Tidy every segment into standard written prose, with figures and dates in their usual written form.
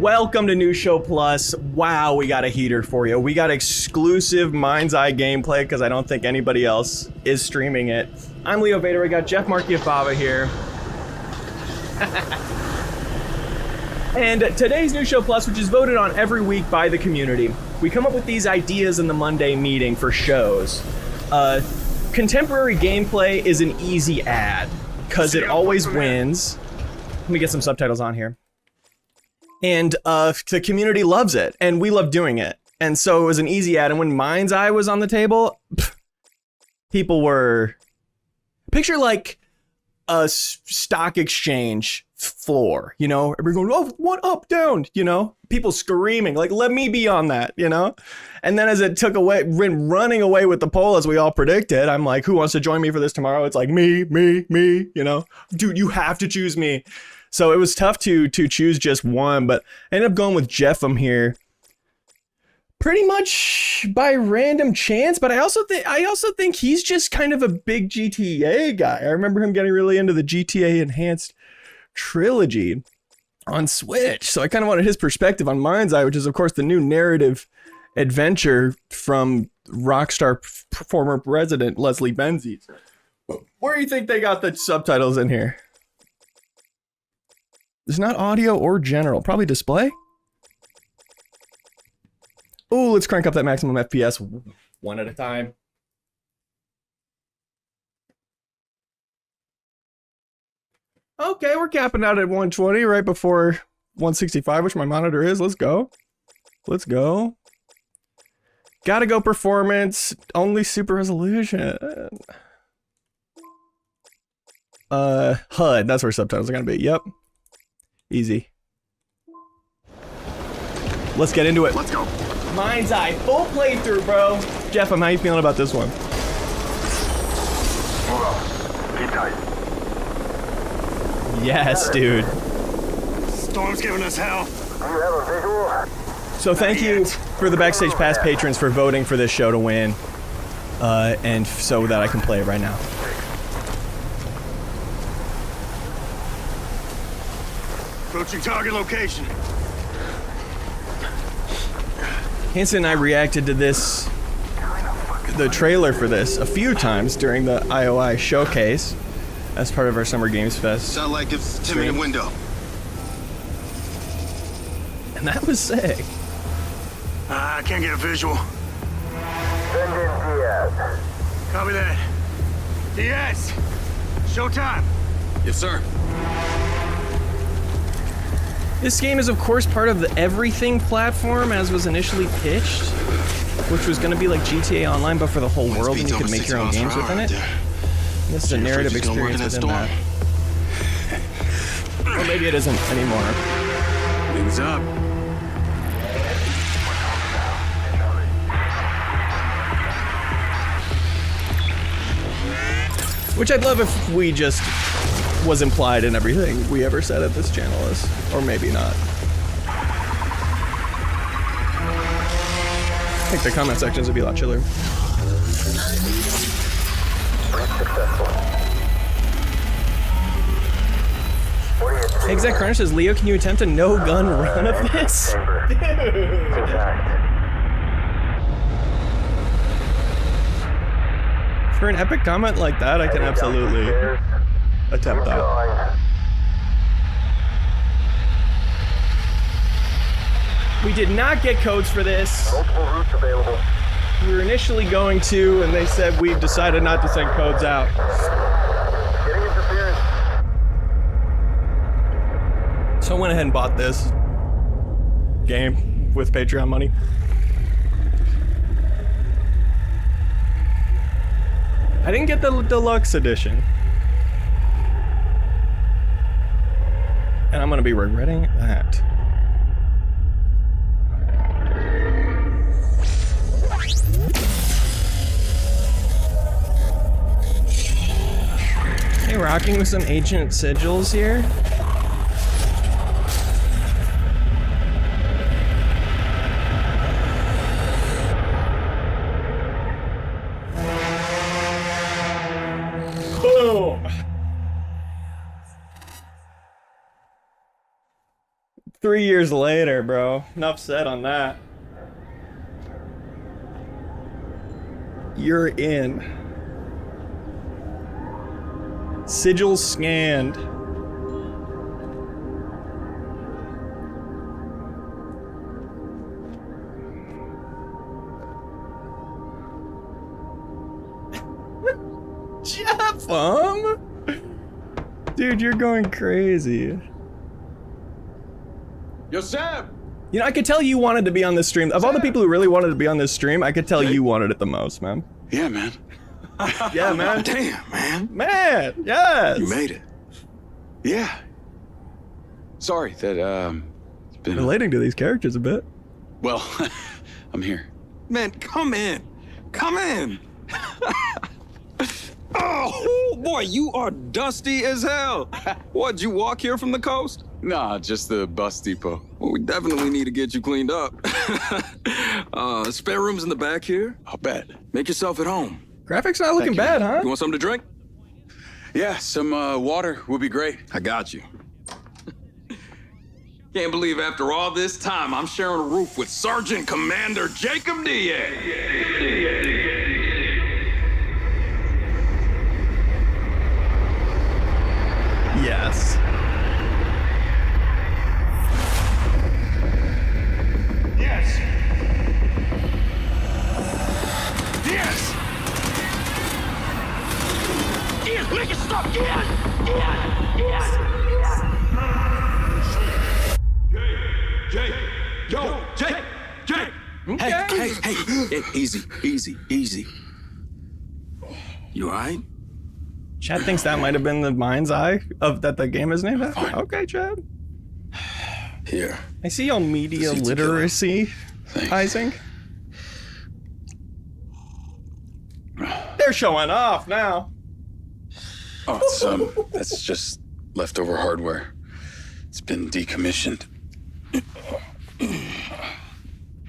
Welcome to New Show Plus. Wow, we got a heater for you. We got exclusive MindsEye gameplay because I don't think anybody else is streaming it. I'm Leo Vader. We got Jeff Marchiafava here. And today's New Show Plus, which is voted on every week by the community, we come up with these ideas in the Monday meeting for shows. Contemporary gameplay is an easy ad because it always wins. Let me get some subtitles on here. And the community loves it, and we love doing it. And so it was an easy ad, and when MindsEye was on the table, people were... Picture like a stock exchange floor, you know? Everyone going, oh, what, up, down, you know? People screaming, like, let me be on that, you know? And then as it took away, running away with the poll, as we all predicted, I'm like, who wants to join me for this tomorrow? It's like, me, you know? Dude, you have to choose me. So it was tough to choose just one, but I ended up going with Jeff here. Pretty much by random chance, but I also think he's just kind of a big GTA guy. I remember him getting really into the GTA Enhanced trilogy on Switch. So I kind of wanted his perspective on MindsEye, which is of course the new narrative adventure from Rockstar former President Leslie Benzies. Where do you think they got the subtitles in here? It's not audio or general, probably display. Oh, let's crank up that maximum FPS one at a time. Okay, we're capping out at 120 right before 165, which my monitor is. Let's go. Let's go. Gotta go performance, only super resolution. HUD, that's where subtitles are gonna be. Yep. Easy. Let's get into it. Let's go. MindsEye, full playthrough, bro. Jeff, how you feeling about this one? Keep tight. Yes, dude. Storm's giving us hell. Do you have a visual? So thank you for the Backstage Pass patrons for voting for this show to win. And so that I can play it right now. Approaching target location. Hanson and I reacted to this, the trailer for this, a few times during the IOI showcase as part of our Summer Games Fest. Sound like it's a 10-minute window. And that was sick. I can't get a visual. Send in Diaz. Copy that. Diaz! Showtime! Yes, sir. This game is of course part of the Everything platform as was initially pitched, which was going to be like GTA Online but for the whole world and you could make your own games within it. This is a narrative experience within that. Or maybe it isn't anymore. Wings up. Which I'd love if we just was implied in everything we ever said at this channel is, or maybe not. I think the comment sections would be a lot chiller. Exact Crunch says, Leo, can you attempt a no-gun run of this? For an epic comment like that, I can absolutely attempt that. We did not get codes for this. Multiple routes available. We were initially going to, and they said we've decided not to send codes out. Getting interference. So I went ahead and bought this game with Patreon money. I didn't get the deluxe edition. And I'm gonna be regretting that. Hey, rocking with some ancient sigils here. Boom! 3 years later, bro. Enough said on that. You're in. Sigil scanned. Jeff, dude, you're going crazy. Yo, Sam! You know, I could tell you wanted to be on this stream. Of all the people who really wanted to be on this stream, I could tell you wanted it the most, man. Yeah, man. Yeah, man. Damn, man. Man, yes. You made it. Yeah. Sorry that, it's been... Relating to these characters a bit. Well, I'm here. Man, come in. Come in. Oh, boy, you are dusty as hell. What'd you walk here from the coast? Nah, just the bus depot. Well, we definitely need to get you cleaned up. Spare rooms in the back here. I'll bet. Make yourself at home. Graphics not looking you. bad, huh? You want something to drink? Yeah, some water would be great. I got you. Can't believe after all this time, I'm sharing a roof with Sergeant Commander Jacob Diaz. Yes. Yes! Yes! Ian, make it stop! Ian! Jake! Yo! Jake! Jake! Hey, easy. You all right? Chad thinks that might have been the mind's eye of that the game is named after. Okay, Chad. Here. I see y'all media Seats literacy, Ising. They're showing off now. Oh, it's, that's just leftover hardware. It's been decommissioned.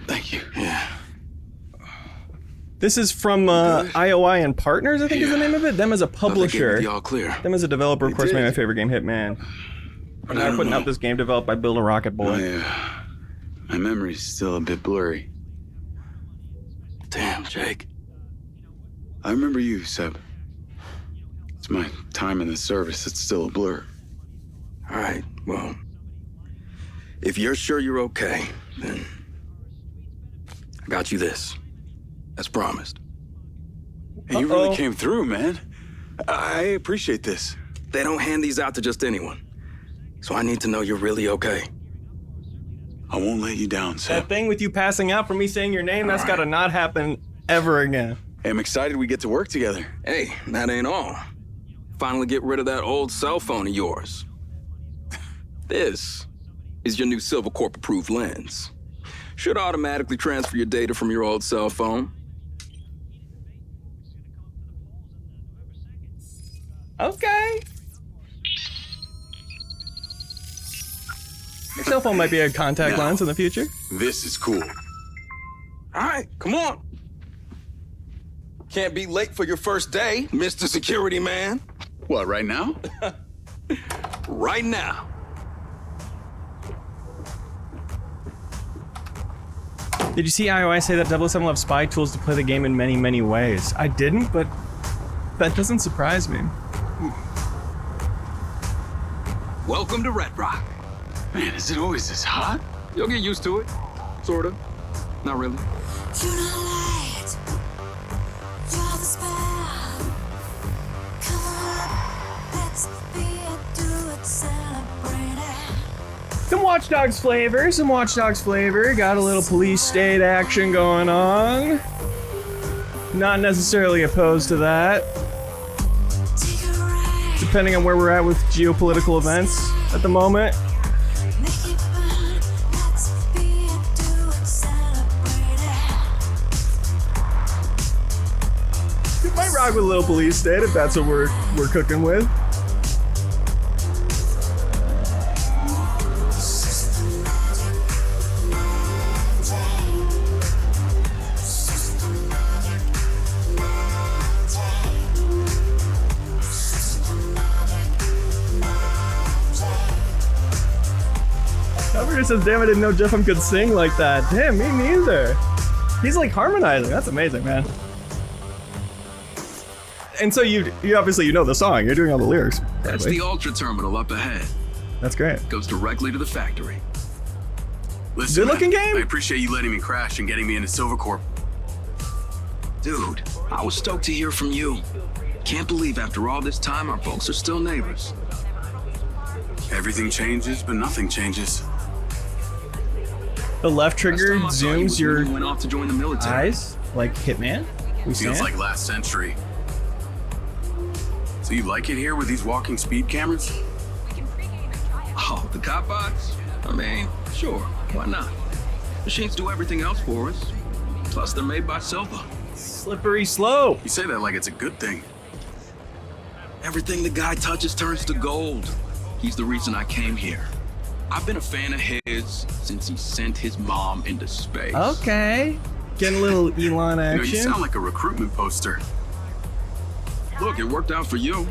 Thank you. Yeah. This is from IOI and Partners, I think is the name of it. Them as a publisher. The all clear. Them as a developer, of course, did. made my favorite game, Hitman. But Now putting out this game developed by Bill and Rocket Boy. My memory's still a bit blurry. Damn, Jake. I remember you, Seb. It's my time in the service that's still a blur. All right, well, if you're sure you're okay, then I got you this, as promised. Hey, you really came through, man. I appreciate this. They don't hand these out to just anyone, so I need to know you're really okay. I won't let you down, Seb. That thing with you passing out for me saying your name, that's gotta not happen ever again. Hey, I'm excited we get to work together. Hey, that ain't all. Finally get rid of that old cell phone of yours. This is your new Silver Corp approved lens. Should automatically transfer your data from your old cell phone. Okay. Your cell phone might be a contact No. lens in the future. This is cool. All right, come on. Can't be late for your first day, Mr. Security Man. What, right now? Right now. Did you see IOI say that 007 will have spy tools to play the game in many, many ways? I didn't, but that doesn't surprise me. Welcome to Red Rock. Man, is it always this hot? You'll get used to it. Sorta. Not really. You're not light. You're the spell. Come on, let's be a do it, celebrate it. Some Watch Dogs flavor. Got a little police state action going on. Not necessarily opposed to that, Take a ride. depending on where we're at with geopolitical events at the moment. Make it fun. Let's be a do it, celebrate it. We might rock with a little police state if that's what we're cooking with. Vader says, damn, I didn't know Jeff could sing like that. Damn, me neither. He's like harmonizing. That's amazing, man. And so you obviously you know the song. You're doing all the lyrics. That's probably. the Ultra Terminal up ahead. That's great. Goes directly to the factory. Listen, Good looking man, game? I appreciate you letting me crash and getting me into Silvercorp. Dude, I was stoked to hear from you. Can't believe after all this time our folks are still neighbors. Everything changes, but nothing changes. The left trigger Last time I saw you was zooms when your you went off to join the military. eyes like Hitman. We Feels stand. like last century. So you like it here with these walking speed cameras? Oh, the cop bots? I mean, sure, why not? Machines do everything else for us. Plus, they're made by Silva. Slippery slope. You say that like it's a good thing. Everything the guy touches turns to gold. He's the reason I came here. I've been a fan of his since he sent his mom into space. Okay. Getting a little Elon You know, you action. sound like a recruitment poster. Look, it worked out for you.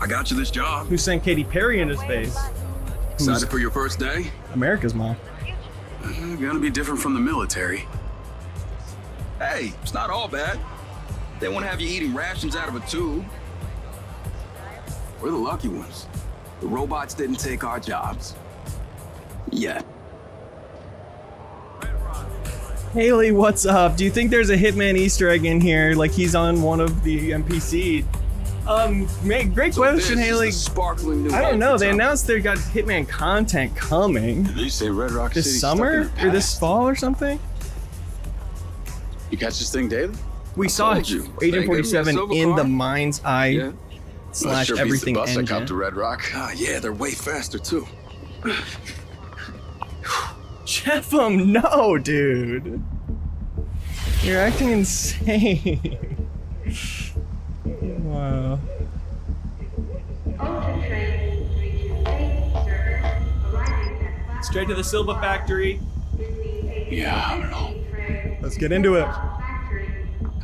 I got you this job. Who sent Katy Perry into space? Excited for your first day? America's mom. Gonna be different from the military. Hey, it's not all bad. They won't have you eating rations out of a tube. We're the lucky ones. The robots didn't take our jobs. Yet. Haley, what's up? Do you think there's a Hitman Easter egg in here? Like he's on one of the NPC? Great question, Haley. This is the sparkling new I don't know. Ultra They Terminal. announced they got Hitman content coming Did you say Red Rock this City's summer stuck in the or this past? fall or something. You catch this thing daily? We saw told you. They Agent gave me a 47 silver in the car. MindsEye Yeah. slash Sure beats everything the bus I engine. copped to Red Rock. Ah, yeah, they're way faster too. Jeff, no, dude. You're acting insane. Wow. Straight to the Silva factory. Yeah, I don't know. Let's get into it.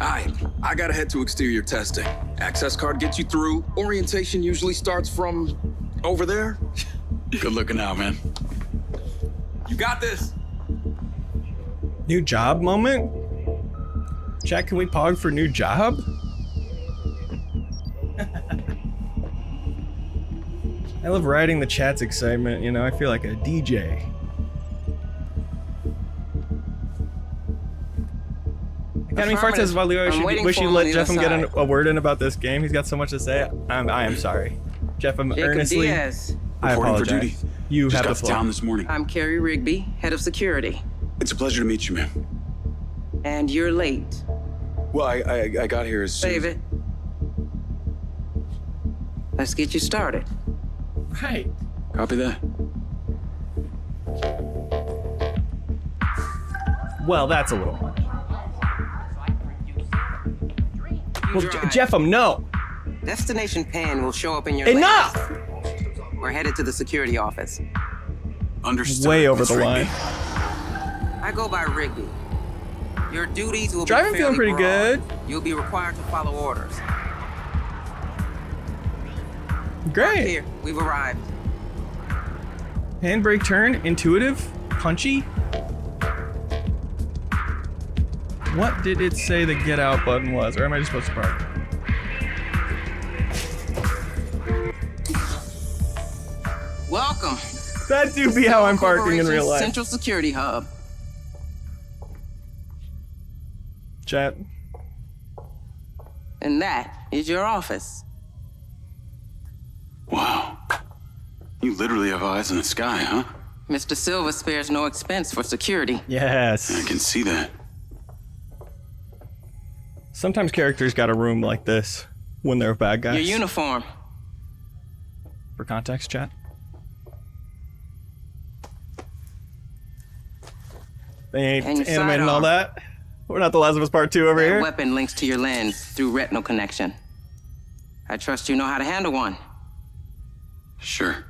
Alright, I gotta head to exterior testing. Access card gets you through. Orientation usually starts from over there. Good looking out, man. You got this. New job moment? Chat, can we pog for new job? I love riding the chat's excitement, you know, I feel like a DJ. Academy Fart says, Valio, I'm should waiting wish for you him let on Jeff the get other a word in about this game. He's got so much to say. I am sorry. Jeff, I'm Jacob earnestly. Diaz. I Reporting for apologize. duty. You Just have got the to floor. town this morning. I'm Carrie Rigby, head of security. It's a pleasure to meet you, man. And you're late. Well, I got here as soon Save as... it. Let's get you started. Right. Copy that. Well, that's a little much. Well, Drive. Jeff, no. Destination PAN will show up in your Enough! lane. We're headed to the security office. Understood. Way over Let's the ring line. me. I go by Rigby. Your duties will Driving be feeling fairly pretty broad. You'll be required to follow orders. Great. Here, we've arrived. Handbrake turn, intuitive, punchy. What did it say the get out button was? Or am I just supposed to park? Welcome. That do be how I'm parking in real Corporation's life. Central Security Hub. Chat. And that is your office. Wow. You literally have eyes in the sky, huh? Mr. Silva spares no expense for security. I Yes. can see that. Sometimes characters got a room like this when they're bad guys. Your uniform. For context, chat. They ain't And your animating all sidearm. that. We're not the Last of Us Part 2 over That here. weapon links to your lens through retinal connection. I trust you know how to handle one. Sure.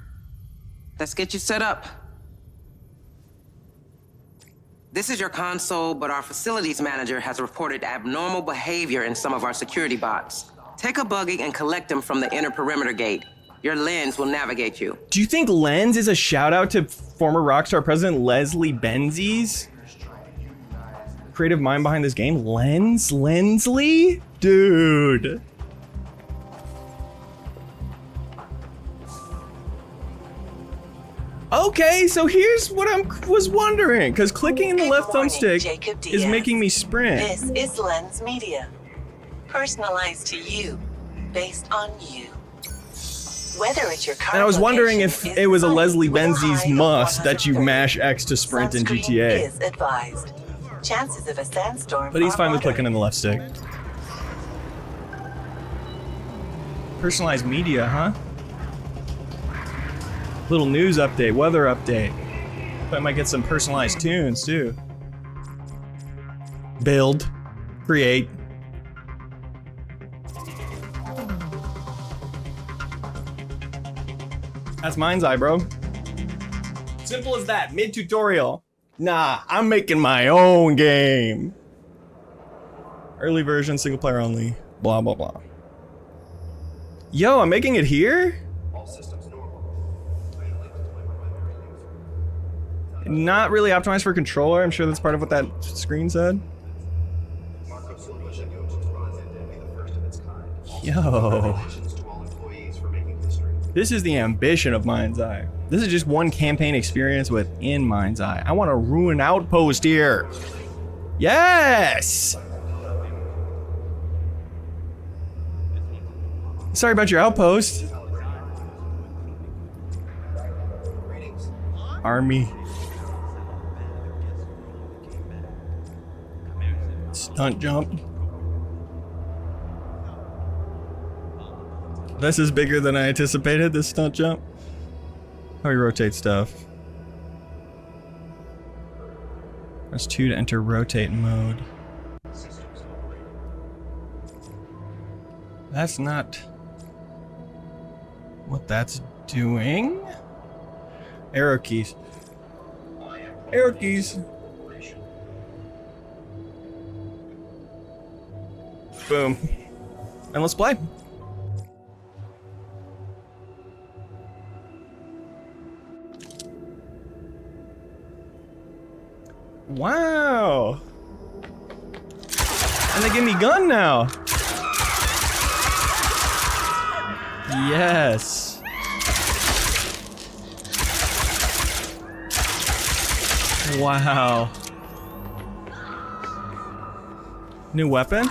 Let's get you set up. This is your console, but our facilities manager has reported abnormal behavior in some of our security bots. Take a buggy and collect them from the inner perimeter gate. Your lens will navigate you. Do you think Lens is a shout out to former Rockstar President Leslie Benzies? Creative mind behind this game? Lensley? Dude. Okay, so here's what I was wondering, because clicking the left thumbstick is making me sprint. This is Lens Media. Personalized to you, based on you. Whether it's your current And I was wondering if location it was a is Leslie sunny with a Benzies high of must that you 130. mash X to sprint in Sunscreen GTA. is advised. Chances of a sandstorm But he's are fine with moderate. clicking in the left stick. Personalized media, huh? Little news update, weather update. I might get some personalized tunes too. Build, create. That's MindsEye, bro. Simple as that, mid-tutorial. Nah, I'm making my own game. Early version, single player only, blah, blah, blah. Yo, I'm making it here? Not really optimized for controller. I'm sure that's part of what that screen said. Yo. This is the ambition of MindsEye. This is just one campaign experience within MindsEye. I want to ruin Outpost here. Yes! Sorry about your Outpost. Army. Stunt jump. This is bigger than I anticipated, this stunt jump. How do you rotate stuff? Press 2 to enter rotate mode. That's not what that's doing. Arrow keys. Arrow keys. Boom. And let's play. Wow. And they give me gun now. Yes. Wow. New weapon?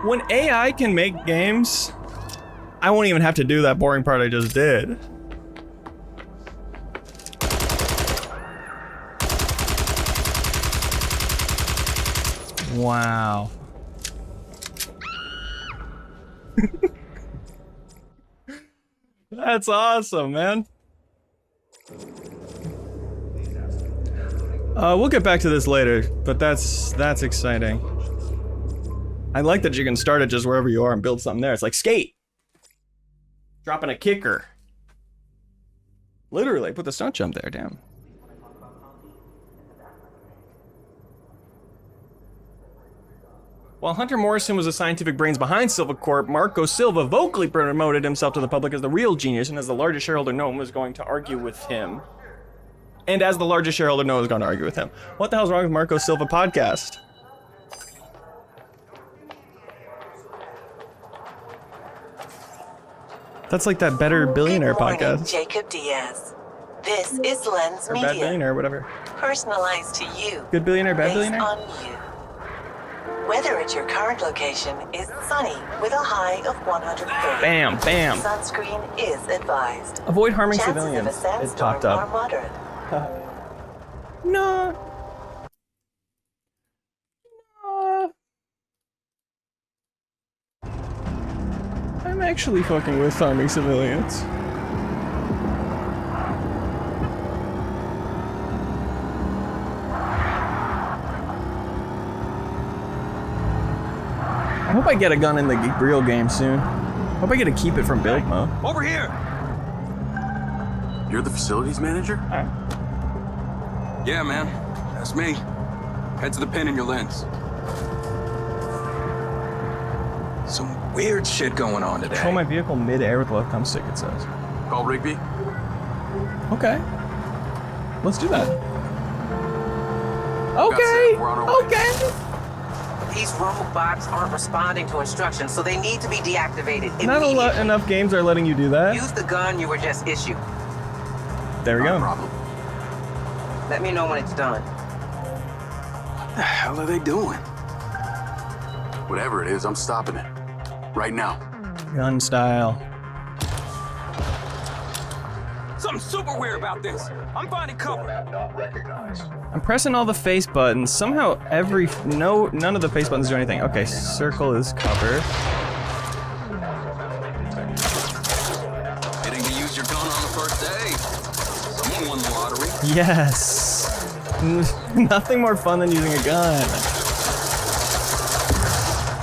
When AI can make games, I won't even have to do that boring part I just did. Wow. That's awesome, man. We'll get back to this later, but that's exciting. I like that you can start it just wherever you are and build something there. It's like Skate. Dropping a kicker. Literally, put the stunt jump there, damn. While Hunter Morrison was the scientific brains behind Silva Corp, Marco Silva vocally promoted himself to the public as the real genius, and as the largest shareholder, no one was going to argue with him. And as the largest shareholder, no one was going to argue with him. What the hell's wrong with Marco Silva podcast? That's like that Better Billionaire Good morning, podcast. Jacob Diaz. This is Lens Or Media. Bad Billionaire, whatever. Personalized to you. Good Billionaire, Bad based Billionaire? on you. Whether at your current location is sunny with a high of 130. Bam, bam. Sunscreen is advised. Avoid harming Chances civilians. of a sandstorm It popped are up. moderate. No. No. I'm actually fucking with harming civilians. I hope I get a gun in the real game soon. Hope I get to keep it from build mode. Over here! You're the facilities manager? Yeah, man. That's me. Head to the pin in your lens. Some weird shit going on today. Control my vehicle mid-air with the left thumb stick, it says. Call Rigby. Okay. Let's do that. Okay. We're on our way. Okay. These robots aren't responding to instructions, so they need to be deactivated Not immediately. enough games are letting you do that. Use the gun you were just issued. There we No go. problem. Let me know when it's done. What the hell are they doing? Whatever it is, I'm stopping it. Right now. Gun style. Something super weird about this. I'm finding cover. I'm pressing all the face buttons. Somehow none of the face buttons do anything. Okay, circle is cover. Getting to use your gun on the first day. Someone won the lottery. Yes. Nothing more fun than using a gun.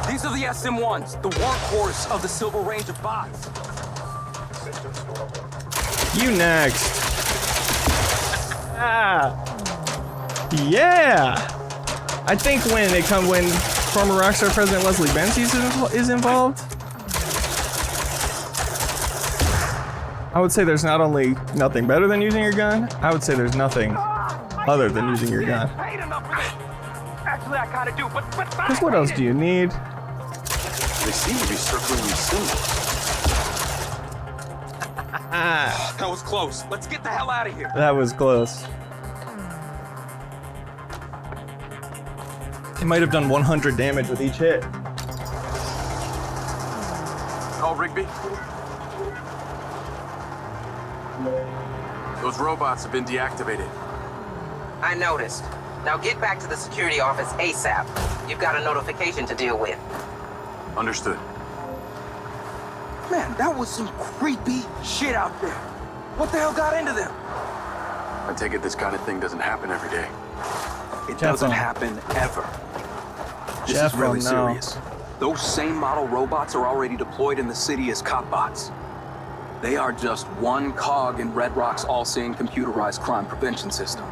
These are the SM-1s, the workhorse of the Silver Range of bots. You next. Ah. Yeah. I think when former Rockstar President Leslie Benzies is involved, I would say there's not only nothing better than using your gun, I would say there's nothing other than using your gun. Ain't enough of this. Actually, I kind of do, but Because what else do you need? They seem to be circling these symbols. That was close. Let's get the hell out of here. That was close. It might have done 100 damage with each hit. Call Rigby. Those robots have been deactivated. I noticed. Now get back to the security office ASAP. You've got a notification to deal with. Understood. Man, that was some creepy shit out there. What the hell got into them? I take it this kind of thing doesn't happen every day. It Jeff, doesn't happen ever. This Jeff, is really no. serious. Those same model robots are already deployed in the city as cop bots. They are just one cog in Red Rock's all-seeing computerized crime prevention system.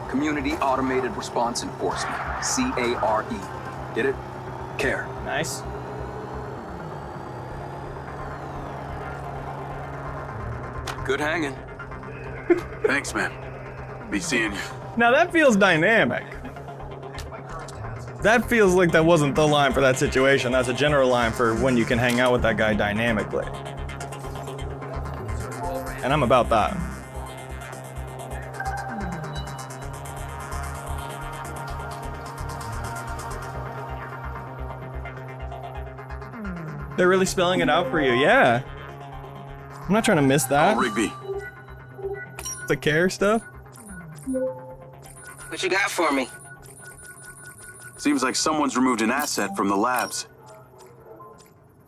Community Automated Response Enforcement, CARE. Get it? CARE. Nice. Good hanging. Thanks, man. Be seeing you. Now that feels dynamic. That feels like that wasn't the line for that situation. That's a general line for when you can hang out with that guy dynamically. And I'm about that. They're really spelling it out for you, yeah. I'm not trying to miss that. Call Rigby. The care stuff. What you got for me? Seems like someone's removed an asset from the labs.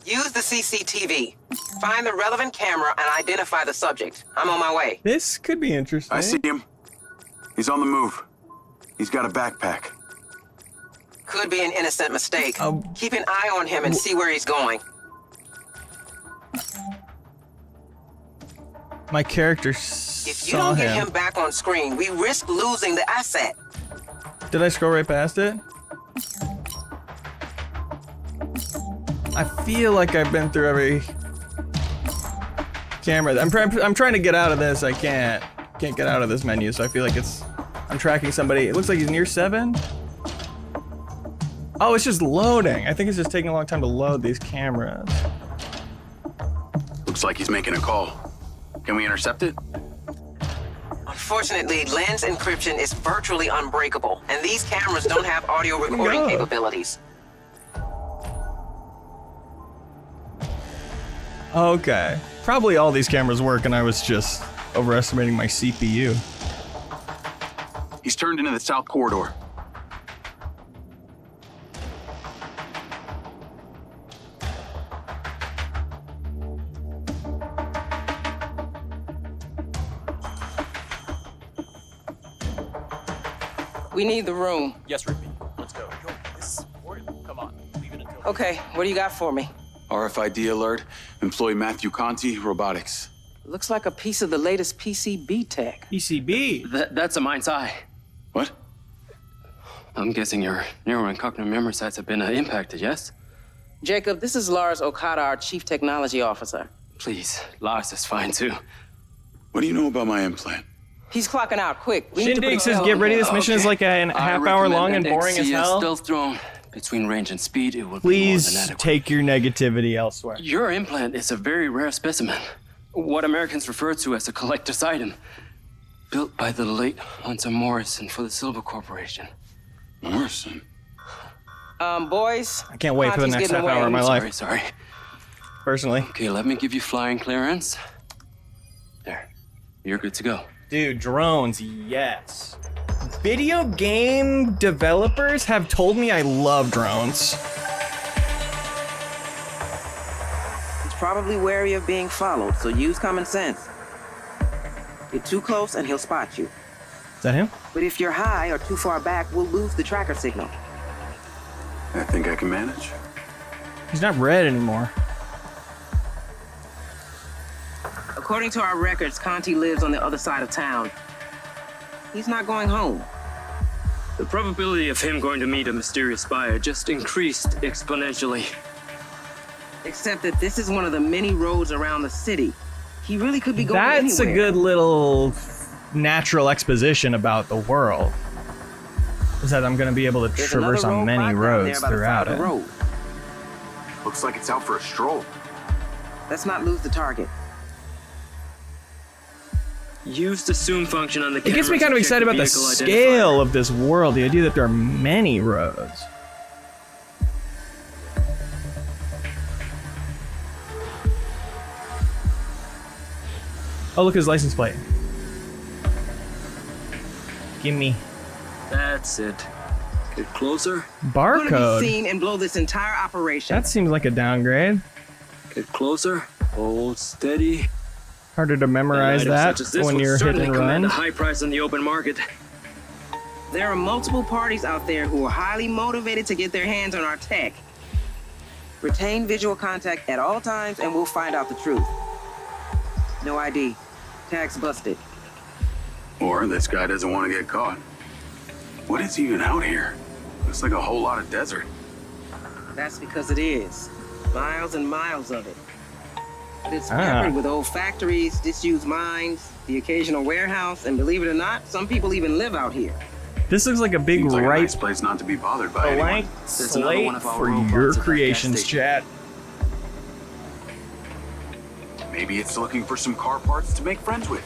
Use the CCTV. Find the relevant camera and identify the subject. I'm on my way. This could be interesting. I see him. He's on the move. He's got a backpack. Could be an innocent mistake. Oh. Keep an eye on him and see where he's going. My character If you saw don't get him. him back on screen, we risk losing the asset. Did I scroll right past it? I feel like I've been through every camera. I'm trying to get out of this. I can't get out of this menu, so I feel like I'm tracking somebody. It looks like he's near 7. Oh, it's just loading. I think it's just taking a long time to load these cameras. Looks like he's making a call. Can we intercept it? Unfortunately, lens encryption is virtually unbreakable, and these cameras don't have audio recording No. capabilities. Okay. Probably all these cameras work, and I was just overestimating my CPU. He's turned into the south corridor. We need the room. Yes, Rigby. Let's go. This is important. Come on. Leave it until. Okay, what do you got for me? RFID alert. Employee Matthew Conti, robotics. Looks like a piece of the latest PCB tech. PCB. That's a MindsEye. What? I'm guessing your neural and cognitive memory sites have been impacted, yes? Jacob, this is Lars Okada, our Chief Technology Officer. Please, Lars is fine too. What do you know about my implant? He's clocking out quick. We need to Shindig put says, "Get ready. This mission is like a half hour long and boring as hell. Stealth drone. Between range and speed, it will be more than Please adequate. take your negativity elsewhere." Your implant is a very rare specimen. What Americans refer to as a collector's item. Built by the late Hunter Morrison for the Silver Corporation. Morrison? Boys. I can't wait for the Conti's next getting half hour of my away. life. Sorry. Personally. Okay, let me give you flying clearance. There. You're good to go. Dude, drones, yes. Video game developers have told me I love drones. He's probably wary of being followed, so use common sense. Get too close and he'll spot you. Is that him? But if you're high or too far back, we'll lose the tracker signal. I think I can manage. He's not red anymore. According to our records, Conti lives on the other side of town. He's not going home. The probability of him going to meet a mysterious buyer just increased exponentially. Except that this is one of the many roads around the city. He really could be going That's anywhere. a good little natural exposition about the world. Is that I'm going to be able to There's traverse another on road many block down roads there by the throughout side of it. the road. Looks like it's out for a stroll. Let's not lose the target. Use the zoom function on the camera. It gets me kind of to check excited about the vehicle scale of this world, the idea that there are many roads. Oh, look at his license plate. Gimme. That's it. Get closer. We're gonna Barcode. be seen and blow this entire operation. That seems like a downgrade. Get closer. Hold steady. Harder to memorize An item that such as this when would you're hit certainly and command run. a high price on the open market. There are multiple parties out there who are highly motivated to get their hands on our tech. Retain visual contact at all times and we'll find out the truth. No ID. Tags busted. Or this guy doesn't want to get caught. What is even out here? Looks like a whole lot of desert. That's because it is. Miles and miles of it. But it's Ah. peppered with old factories, disused mines, the occasional warehouse, and believe it or not, some people even live out here. This looks like a big Seems like a ripe nice place not to be bothered by anyone. blank There's another slate one of our for robots your at that gas creations, station. chat. Maybe it's looking for some car parts to make friends with.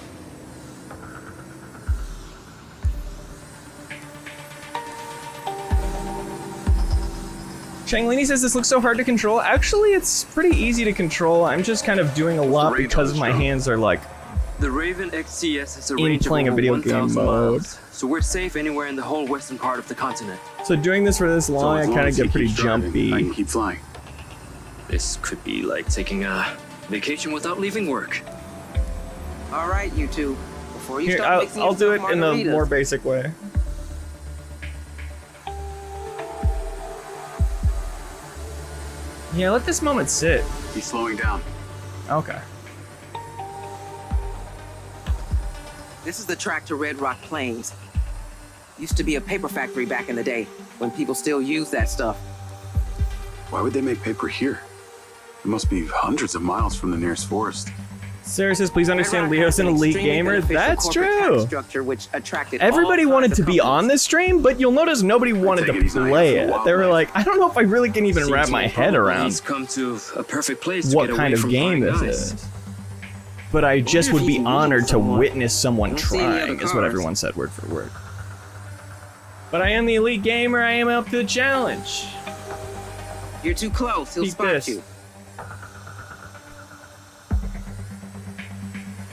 Changlini says this looks so hard to control. Actually, it's pretty easy to control. I'm just kind of doing a lot range because on this my drone? hands are like The Raven XCS has a In range of playing a over video game 1,000 mode. miles, so we're safe anywhere in the whole western part of the continent. so doing this for this So long. as I long kind of as he get pretty keeps driving, jumpy. I can keep flying. This could be like taking a vacation without leaving work. All right, you two. Before you Here, start mixing I'll do it yourself in the margaritas, more basic way. Yeah, let this moment sit. He's slowing down. Okay. This is the track to Red Rock Plains. Used to be a paper factory back in the day, when people still used that stuff. Why would they make paper here? It must be hundreds of miles from the nearest forest. Sarah says, please Red understand Rock Leo's has an an elite extremely gamer. beneficial That's corporate tax true. structure which attracted Everybody all wanted kinds to of be on companies. this stream, but you'll notice nobody wanted take it to he's not here play for it. wildlife. They were like, I don't know if I really can even wrap Seems my all head probably around He's come to a perfect place to what get kind away of from game prying this eyes. is. But I just if would be he's honored to someone. witness someone I don't see any other trying, is what cars. everyone said word for word. But I am the elite gamer, I am up to the challenge. You're too close, he'll Peek spot this. you.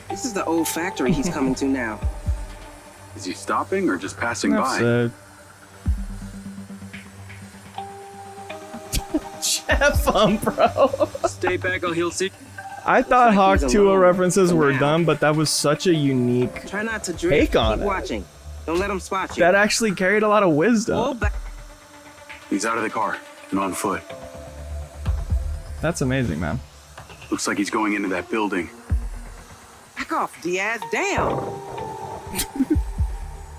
This is the old factory he's coming to now. Is he stopping or just passing That's by? Jeff, bro. Stay back or he'll see. I thought like Hawk he's 2 alone references for were now. dumb, but that was such a unique. Try not to drift. Take on Keep it. watching. Don't let him spot you. That actually carried a lot of Pull wisdom. back. He's out of the car and on foot. That's amazing, man. Looks like he's going into that building. Back off, Diaz. Down.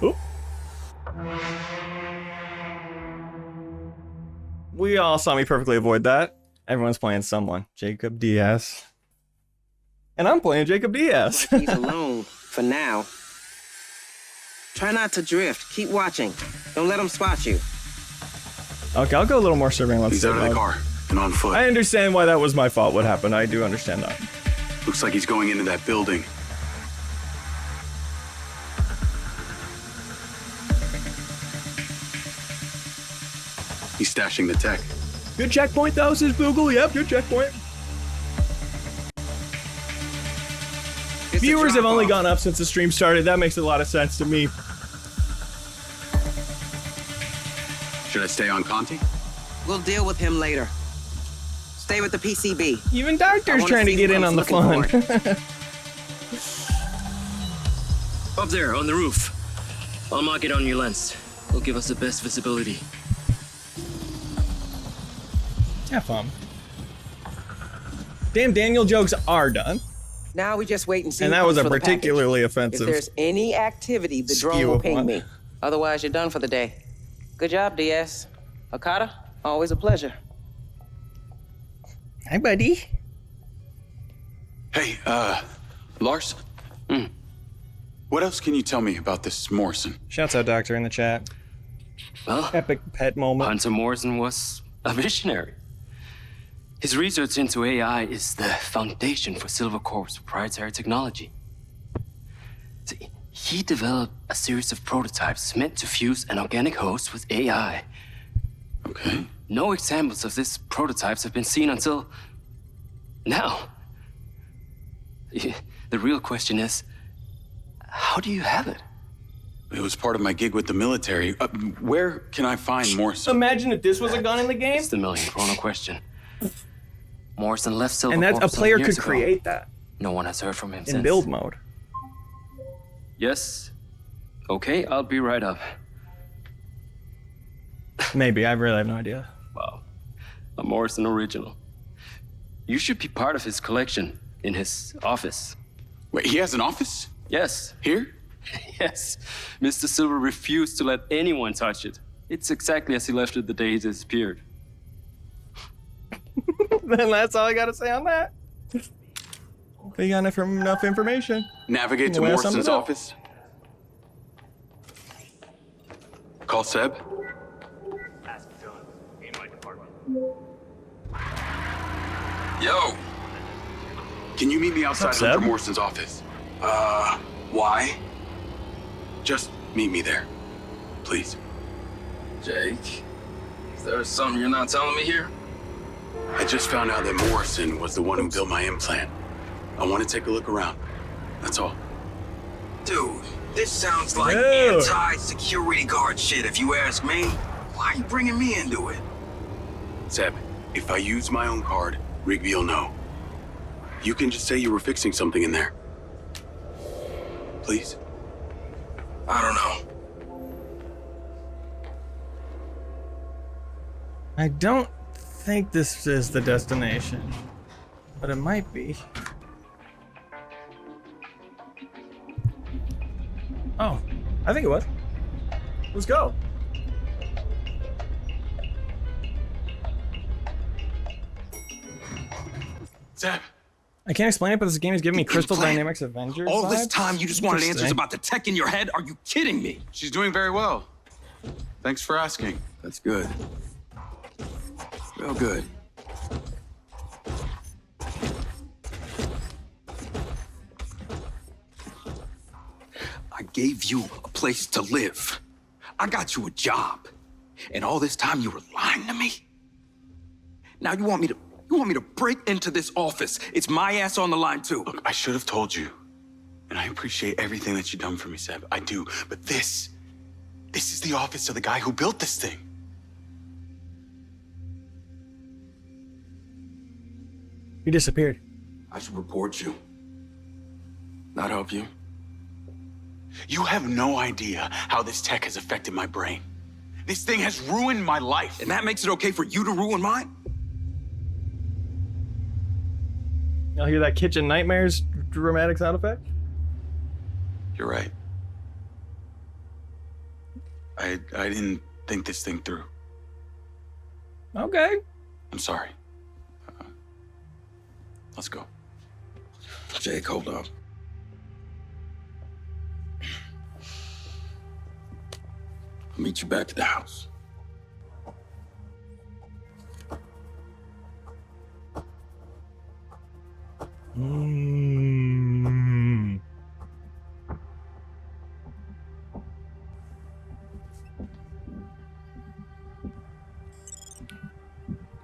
Oop. We all saw me perfectly avoid that. Everyone's playing someone. Jacob Diaz. And I'm playing Jacob Diaz. Like he's alone for now. Try not to drift. Keep watching. Don't let him spot you. Okay, I'll go a little more surveillance. He's out of the car and on foot. I understand why that was my fault, what happened. I do understand that. Looks like he's going into that building. He's stashing the tech. Good checkpoint, though, says Google. Yep, good checkpoint. It's a Viewers have only drop-off. gone up since the stream started. That makes a lot of sense to me. Should I stay on Conti? We'll deal with him later. Stay with the PCB. Even I Doctor's wanna trying to see get who in on comes the looking fun. Up there, on the roof. I'll mark it on your lens. It'll give us the best visibility. Have fun. Damn, Daniel jokes are done. Now we just wait and see. And who that was comes a for the package. particularly If offensive. there's any activity, the drone skew will of ping one. me. Otherwise, you're done for the day. Good job, DS. Okada, always a pleasure. Hi, buddy. Hey, Lars? What else can you tell me about this Morrison? Shouts out Doctor in the chat. Well, Epic pet moment. Hunter Morrison was a visionary. His research into AI is the foundation for Silvercorp's proprietary technology. See, he developed a series of prototypes meant to fuse an organic host with AI. Okay. No examples of these prototypes have been seen until now. The real question is, how do you have it? It was part of my gig with the military. Where can I find Morrison? Imagine if this was a gun in the game. It's the million-kroner question. Morrison left Silvercorp And that a some player years could ago. create that No one has heard from him in since. build mode. Yes. Okay, I'll be right up. Maybe, I really have no idea. Wow. A Morrison original. You should be part of his collection in his office. Wait, he has an office? Yes. Here? Yes. Mr. Silver refused to let anyone touch it. It's exactly as he left it the day he disappeared. Then that's all I gotta say on that. We got enough information. Navigate to Well, sum Morrison's it up. office. Call Seb. Yo, Can you meet me outside Seb? Hunter Morrison's office? why? Just meet me there. Please. Jake, is there something you're not telling me here? I just found out that Morrison was the one who built my implant. I want to take a look around. That's all. Dude, this sounds like Dude. anti-security guard shit if you ask me. Why are you bringing me into it? Seb, if I use my own card, Rigby will know. You can just say you were fixing something in there. Please. I don't know. I don't think this is the destination, but it might be. Oh, I think it was. Let's go. Seb, I can't explain it, but this game is giving me Crystal Implant. Dynamics Avengers All this vibes. time you just wanted answers Interesting. about the tech in your head? Are you kidding me? she's doing very well. Thanks for asking. That's good. Real good. I gave you a place to live. I got you a job. And all this time you were lying to me? Now you want me to break into this office. It's my ass on the line too. Look, I should have told you. And I appreciate everything that you've done for me, Seb. I do. But this is the office of the guy who built this thing. You disappeared. I should report you. Not help you. You have no idea how this tech has affected my brain. This thing has ruined my life. And that makes it okay for you to ruin mine? Y'all hear that Kitchen Nightmares dramatic sound effect? You're right. I didn't think this thing through. Okay. I'm sorry. Let's go. Jake, hold up. I'll meet you back at the house.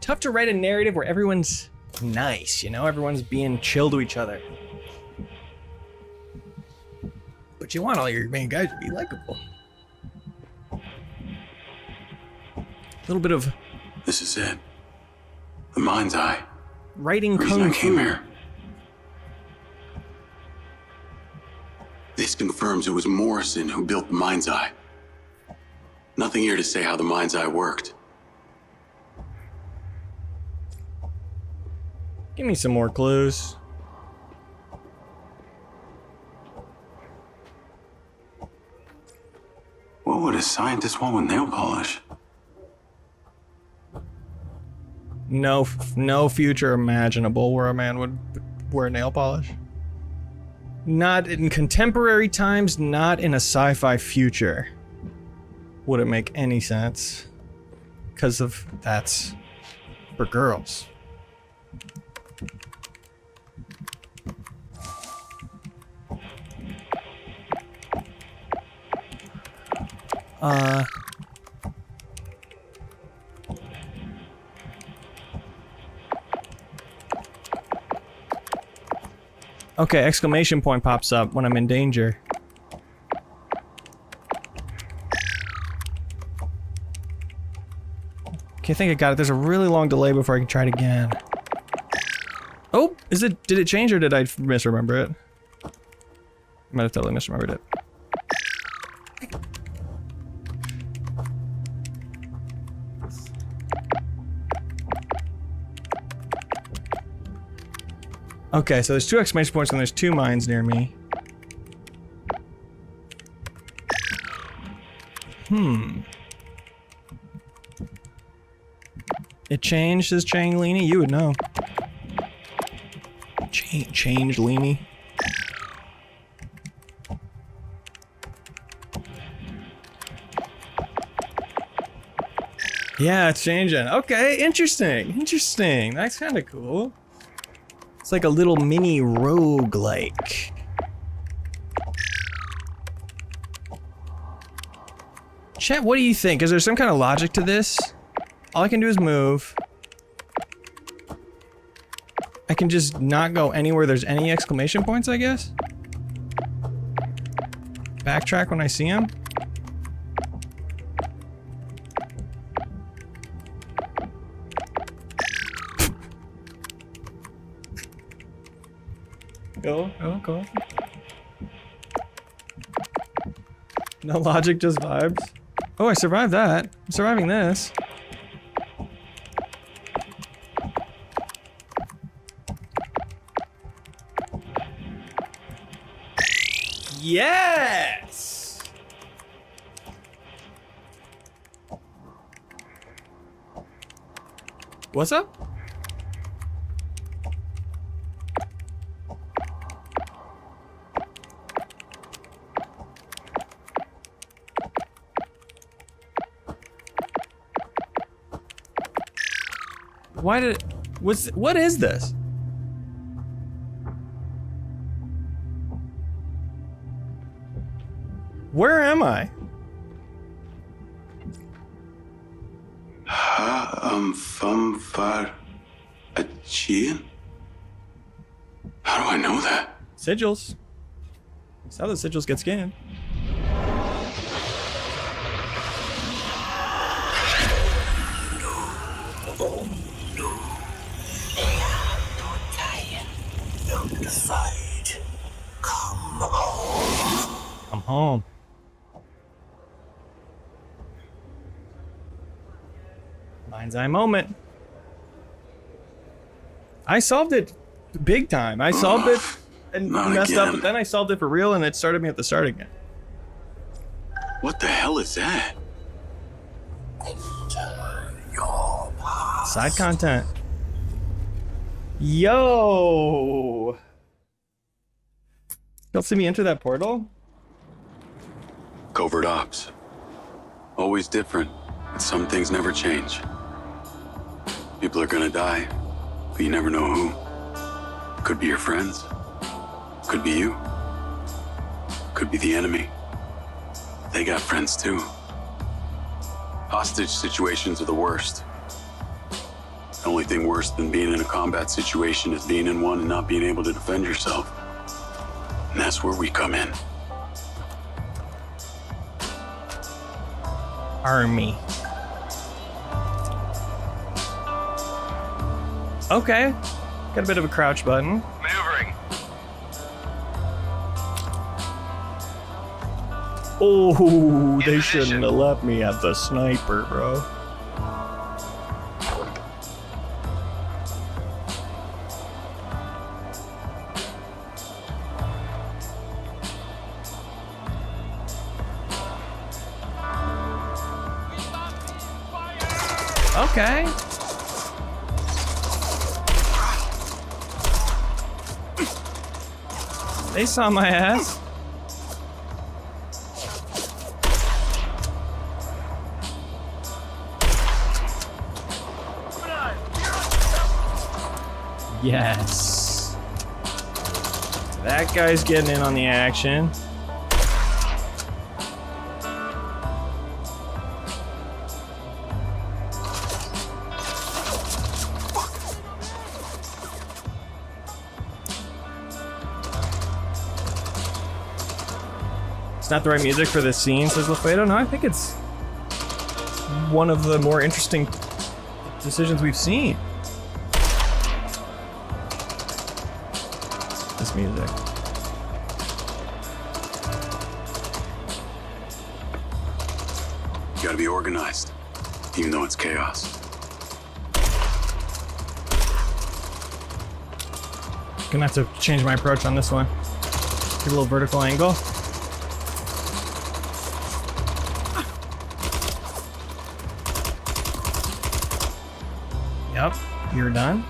Tough to write a narrative where everyone's nice, you know? Everyone's being chill to each other. But you want all your main guys to be likable. A little bit of This is it. The Mind's Eye. writing The reason kung I came fu. here. This confirms it was Morrison who built the Mind's Eye. Nothing here to say how the Mind's Eye worked. Give me some more clues. What would a scientist want with nail polish? No future imaginable where a man would wear nail polish. Not in contemporary times, not in a sci-fi future. Would it make any sense? Because of that's for girls. Okay, exclamation point pops up when I'm in danger. Okay, I think I got it. There's a really long delay before I can try it again. Oh, did it change or did I misremember it? I might have totally misremembered it. Okay, so there's 2 exclamation points and there's 2 mines near me. It changed, says Chang Leany? You would know. Changed Leany? Yeah, it's changing. Okay, interesting. That's kind of cool. It's like a little mini roguelike. Chat, what do you think? Is there some kind of logic to this? All I can do is move. I can just not go anywhere there's any exclamation points, I guess? Backtrack when I see them? Go. No logic, just vibes. Oh, I survived that. I'm surviving this. Yes! What's up? What is this? Where am I? Fum far a chin? How do I know that? Sigils. That's how the sigils get scanned. Come home. Mind's eye moment. I solved it big time. I solved it and Not messed again. up, but then I solved it for real and it started me at the start again. What the hell is that? Side content. Yo! Y'all see me enter that portal? Covert ops. Always different, but some things never change. People are gonna die, but you never know who. Could be your friends. Could be you. Could be the enemy. They got friends too. Hostage situations are the worst. The only thing worse than being in a combat situation is being in one and not being able to defend yourself. And that's where we come in. Army. Okay. Got a bit of a crouch button. Maneuvering. Oh, they In shouldn't position. have left me at the sniper, bro. Okay. They saw my ass. Yes. That guy's getting in on the action. It's not the right music for this scene, says LaFedo. No, I think it's one of the more interesting decisions we've seen. This music. You gotta be organized, even though it's chaos. Gonna have to change my approach on this one. Get a little vertical angle. Yep, you're done.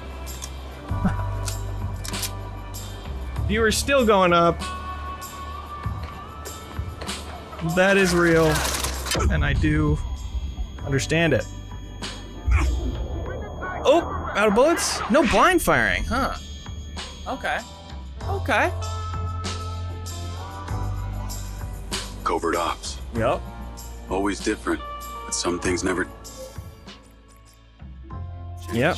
Viewers still going up. That is real, and I do understand it. Oh, out of bullets? No blind firing, huh? Okay. Okay. Covert ops. Yep. Always different, but some things never change. Yep.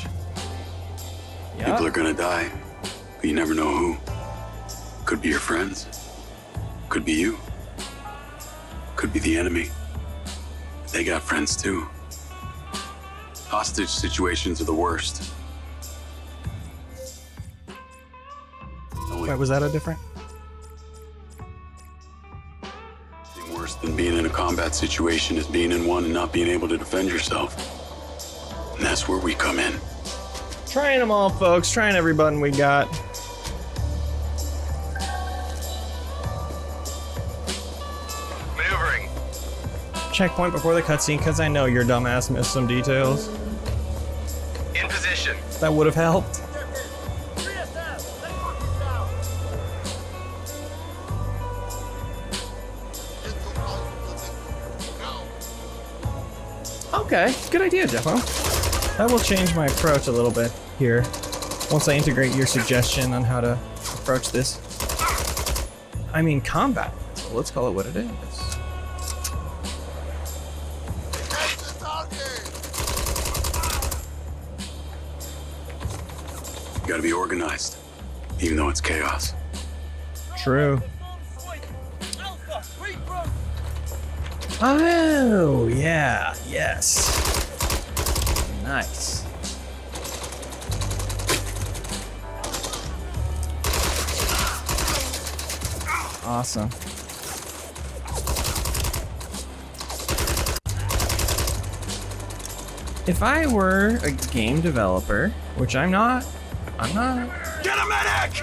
People Yep. are gonna die, but you never know who. Could be your friends. Could be you. Could be the enemy. They got friends too. Hostage situations are the worst. Only Wait, was that a different? thing worse than being in a combat situation is being in one and not being able to defend yourself. And that's where we come in. Trying them all, folks. Trying every button we got. Maneuvering. Checkpoint before the cutscene, because I know your dumbass missed some details. In position. That would have helped. Okay, good idea, Jeffo. That will change my approach a little bit here. Once I integrate your suggestion on how to approach this. I mean, combat. So let's call it what it is. You gotta be organized, even though it's chaos. True. Oh, yeah. Yes. Nice. Awesome. If I were a game developer, which I'm not. Get a medic!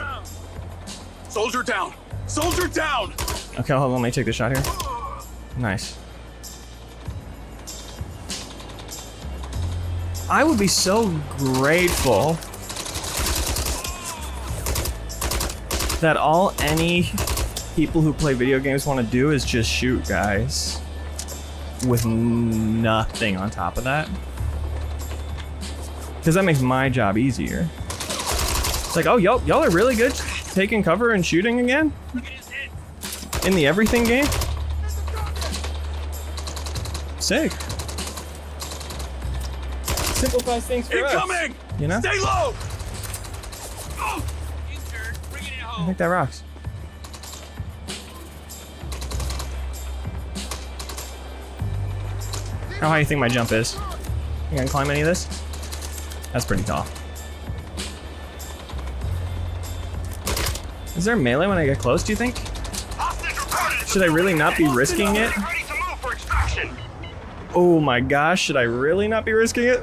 Soldier down! Soldier down! Okay, hold on, let me take the shot here. Nice. I would be so grateful that all any people who play video games want to do is just shoot guys with nothing on top of that. Because that makes my job easier. It's like, oh, y'all are really good taking cover and shooting again? In the everything game? Sick. Simplifies things for us. You know? Stay low! I think that rocks. How high do you think my jump is? You gonna climb any of this? That's pretty tall. Is there melee when I get close, do you think? Should I really not be risking it? Oh my gosh, should I really not be risking it?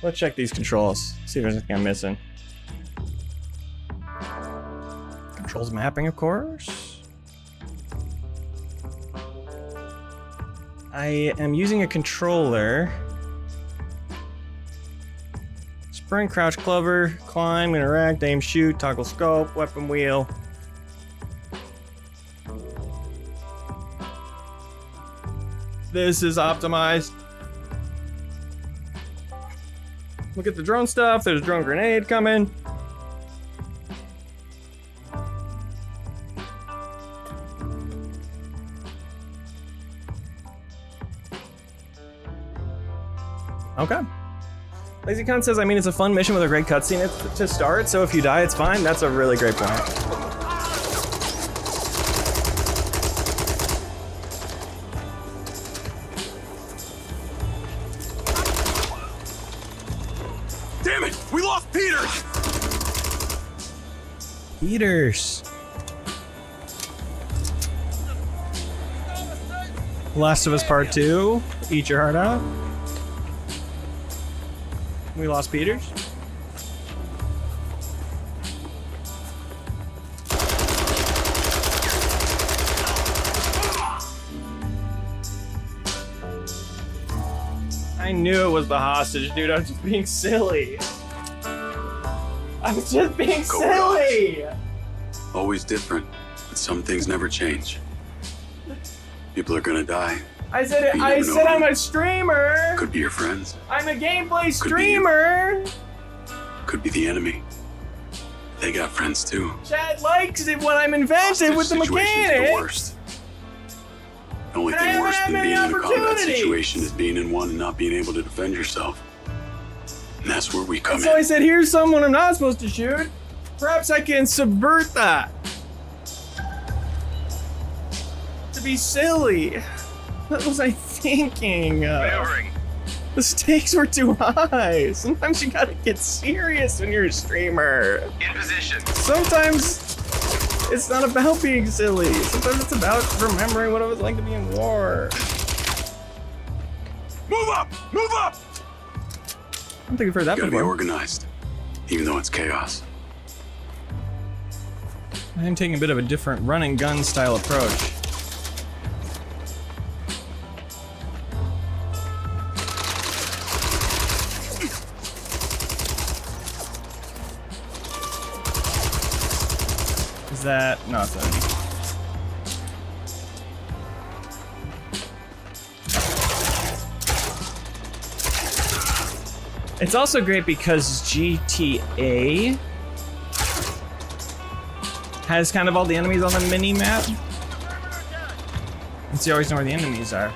Let's check these controls. See if there's anything I'm missing. Controls mapping, of course. I am using a controller. Sprint, crouch, clover, climb, interact, aim, shoot, toggle scope, weapon wheel. This is optimized. Look at the drone stuff. There's a drone grenade coming. Okay. LazyCon says, I mean, it's a fun mission with a great cutscene to start, so if you die, it's fine. That's a really great point. Damn it! We lost Peters! Peters. Last of Us Part 2. Eat your heart out. We lost Peters. I knew it was the hostage, dude. I was just being silly. I was just being silly. Always different, but some things never change. People are gonna die. I said I'm a streamer. Could be your friends. I'm a gameplay streamer. Could be the enemy. They got friends too. Chad likes it when I'm inventive with the Situation's the mechanics. worst. The only And I thing haven't worse had than many being in a combat opportunities. situation is being in one and not being able to defend yourself. And that's where we come So I in. said, here's someone I'm not supposed to shoot. Perhaps I can subvert that. To be silly. What was I thinking? Maneuvering. The stakes were too high. Sometimes you gotta get serious when you're a streamer. In position. Sometimes it's not about being silly. Sometimes it's about remembering what it was like to be in war. Move up! Move up! I don't think I've heard that You gotta be before. organized, even though it's chaos. I'm taking a bit of a different run and gun style approach. Is that... No, it's not. It's also great because GTA has kind of all the enemies on the mini map. And so you always know where the enemies are.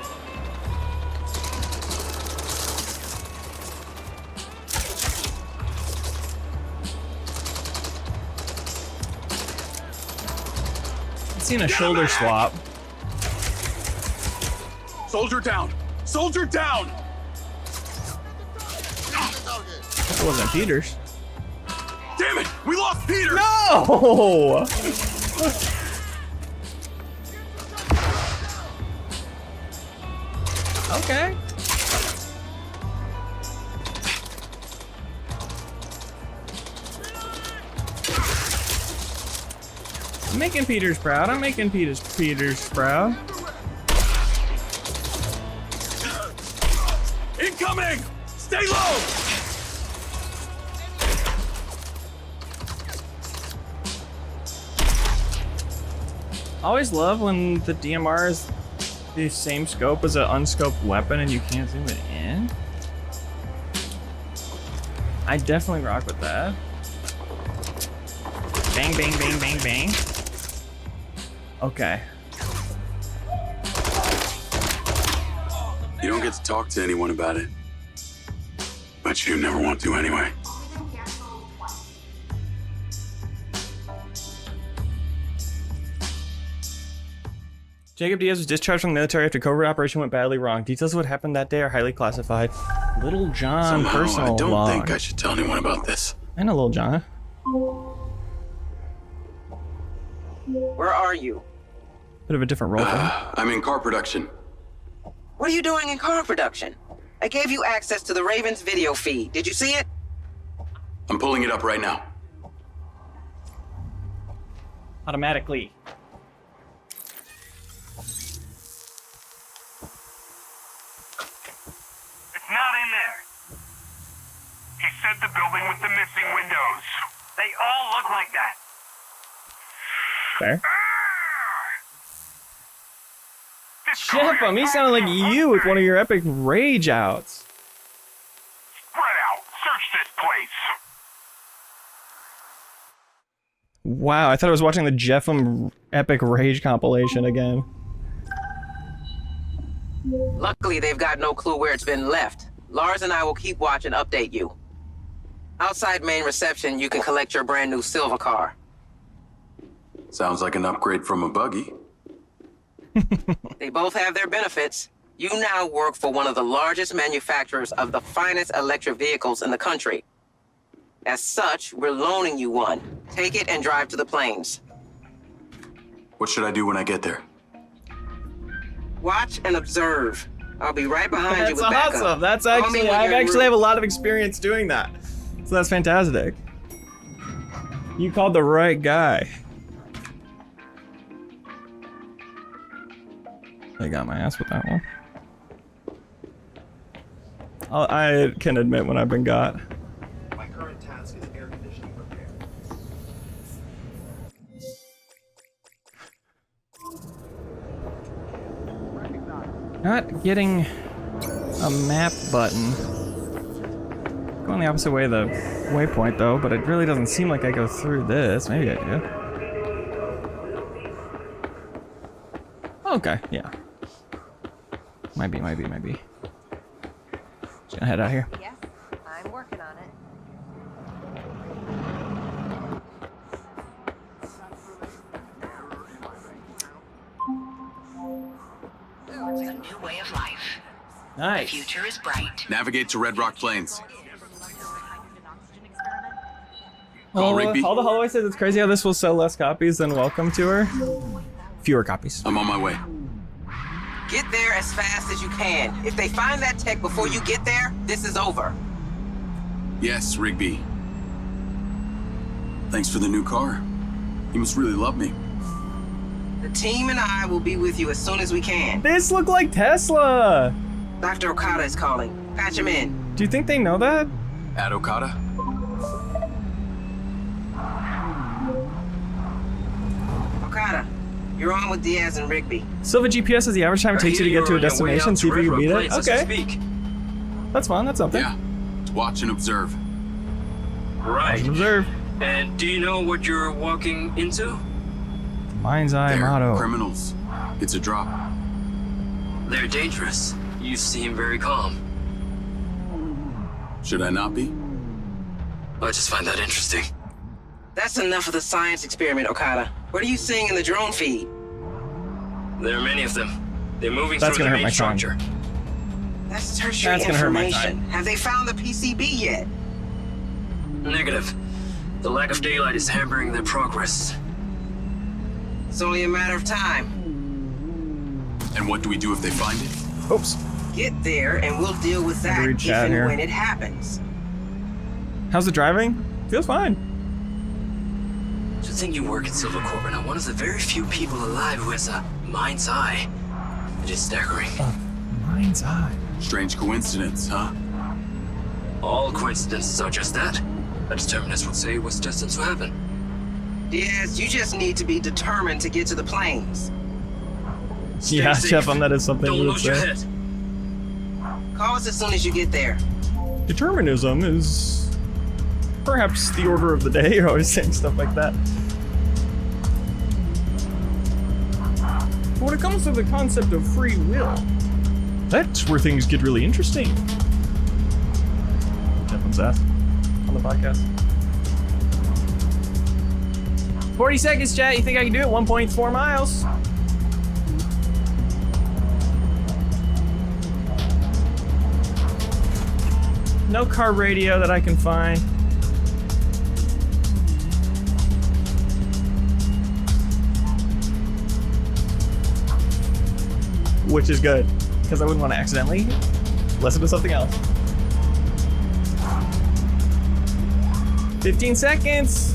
I've seen a shoulder swap. Soldier down! Soldier down! That wasn't Peters. Damn it! We lost Peters! No! Okay. I'm making Peters proud. I'm making Peters proud. Incoming! Stay low! Always love when the DMR is the same scope as an unscoped weapon and you can't zoom it in. I definitely rock with that. Bang, bang, bang, bang, bang. Okay. You don't get to talk to anyone about it. But you never want to anyway. Jacob Diaz was discharged from the military after covert operation went badly wrong. Details of what happened that day are highly classified. Little John Somehow, personal I don't log. think I should tell anyone about this. I know Little John. Where are you? Bit of a different role for him. I'm in car production. What are you doing in car production? I gave you access to the Ravens video feed. Did you see it? I'm pulling it up right now. Automatically. It's not in there. He said the building with the missing windows. They all look like that. Fair. This Jeff, he sounded like you with one of your epic rage outs. Spread out. Search this place. Wow, I thought I was watching the Jeff'em epic rage compilation again. Luckily, they've got no clue where it's been left. Lars and I will keep watch and update you. Outside main reception, you can collect your brand new silver car. Sounds like an upgrade from a buggy. They both have their benefits. You now work for one of the largest manufacturers of the finest electric vehicles in the country. As such, we're loaning you one. Take it and drive to the plains. What should I do when I get there? Watch and observe. I'll be right behind you That's with backup. awesome. That's Call me actually, when I you're en actually route. have a lot of experience doing that. So that's fantastic. You called the right guy. I got my ass with that one. I can admit when I've been got. My current task is air conditioning repair. Not getting a map button. Going the opposite way of the waypoint though, but it really doesn't seem like I go through this. Maybe I do. Okay, yeah. Might be. Just gonna head out here. Yes, I'm working on it. A new way of life. Nice. The future is bright. Navigate to Red Rock Plains. Well, Rigby. all the hallway says it's crazy how this will sell less copies than Welcome Tour. Fewer copies. I'm on my way. Get there as fast as you can. If they find that tech before you get there, this is over. Yes, Rigby. Thanks for the new car. You must really love me. The team and I will be with you as soon as we can. This looked like Tesla. Dr. Okada is calling. Patch him in. Do you think they know that? At Okada? Okada, you're on with Diaz and Rigby. Silva GPS is the average time it takes you to get to a destination. See if you can beat it. Okay. Speak. That's fun. That's something. Yeah. Watch and observe. Right. Observe. And do you know what you're walking into? MindsEye They're motto. criminals. It's a drop. They're dangerous. You seem very calm. Should I not be? I just find that interesting. That's enough of the science experiment, Okada. What are you seeing in the drone feed? There are many of them. They're moving That's through gonna the hurt main my time. structure. That's tertiary That's gonna hurt my information. time. Have they found the PCB yet? Negative. The lack of daylight is hampering their progress. It's only a matter of time. And what do we do if they find it? Oops. Get there and we'll deal with that Read if chat and here. when it happens. How's the driving? Feels fine. To think you work at Silver Corp and are one of the very few people alive who has a mind's eye. It is staggering. MindsEye. Strange coincidence, huh? All coincidences are just that. A determinist would say it was destined to happen. Diaz, you just need to be determined to get to the planes. Yeah, Jeff, that is something you would say. Call us as soon as you get there. Determinism is perhaps the order of the day. You're always saying stuff like that. But when it comes to the concept of free will, that's where things get really interesting. Jeff asked on the podcast. 40 seconds, chat. You think I can do it? 1.4 miles. No car radio that I can find. Which is good, because I wouldn't want to accidentally listen to something else. 15 seconds.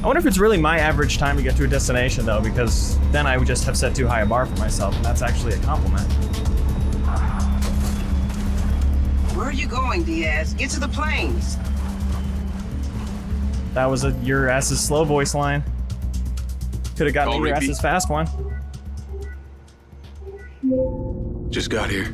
I wonder if it's really my average time to get to a destination, though, because then I would just have set too high a bar for myself, and that's actually a compliment. Where are you going, Diaz? Get to the planes. That was a your ass is slow voice line. Could have gotten Call a your ass repeat. is fast one. Just got here.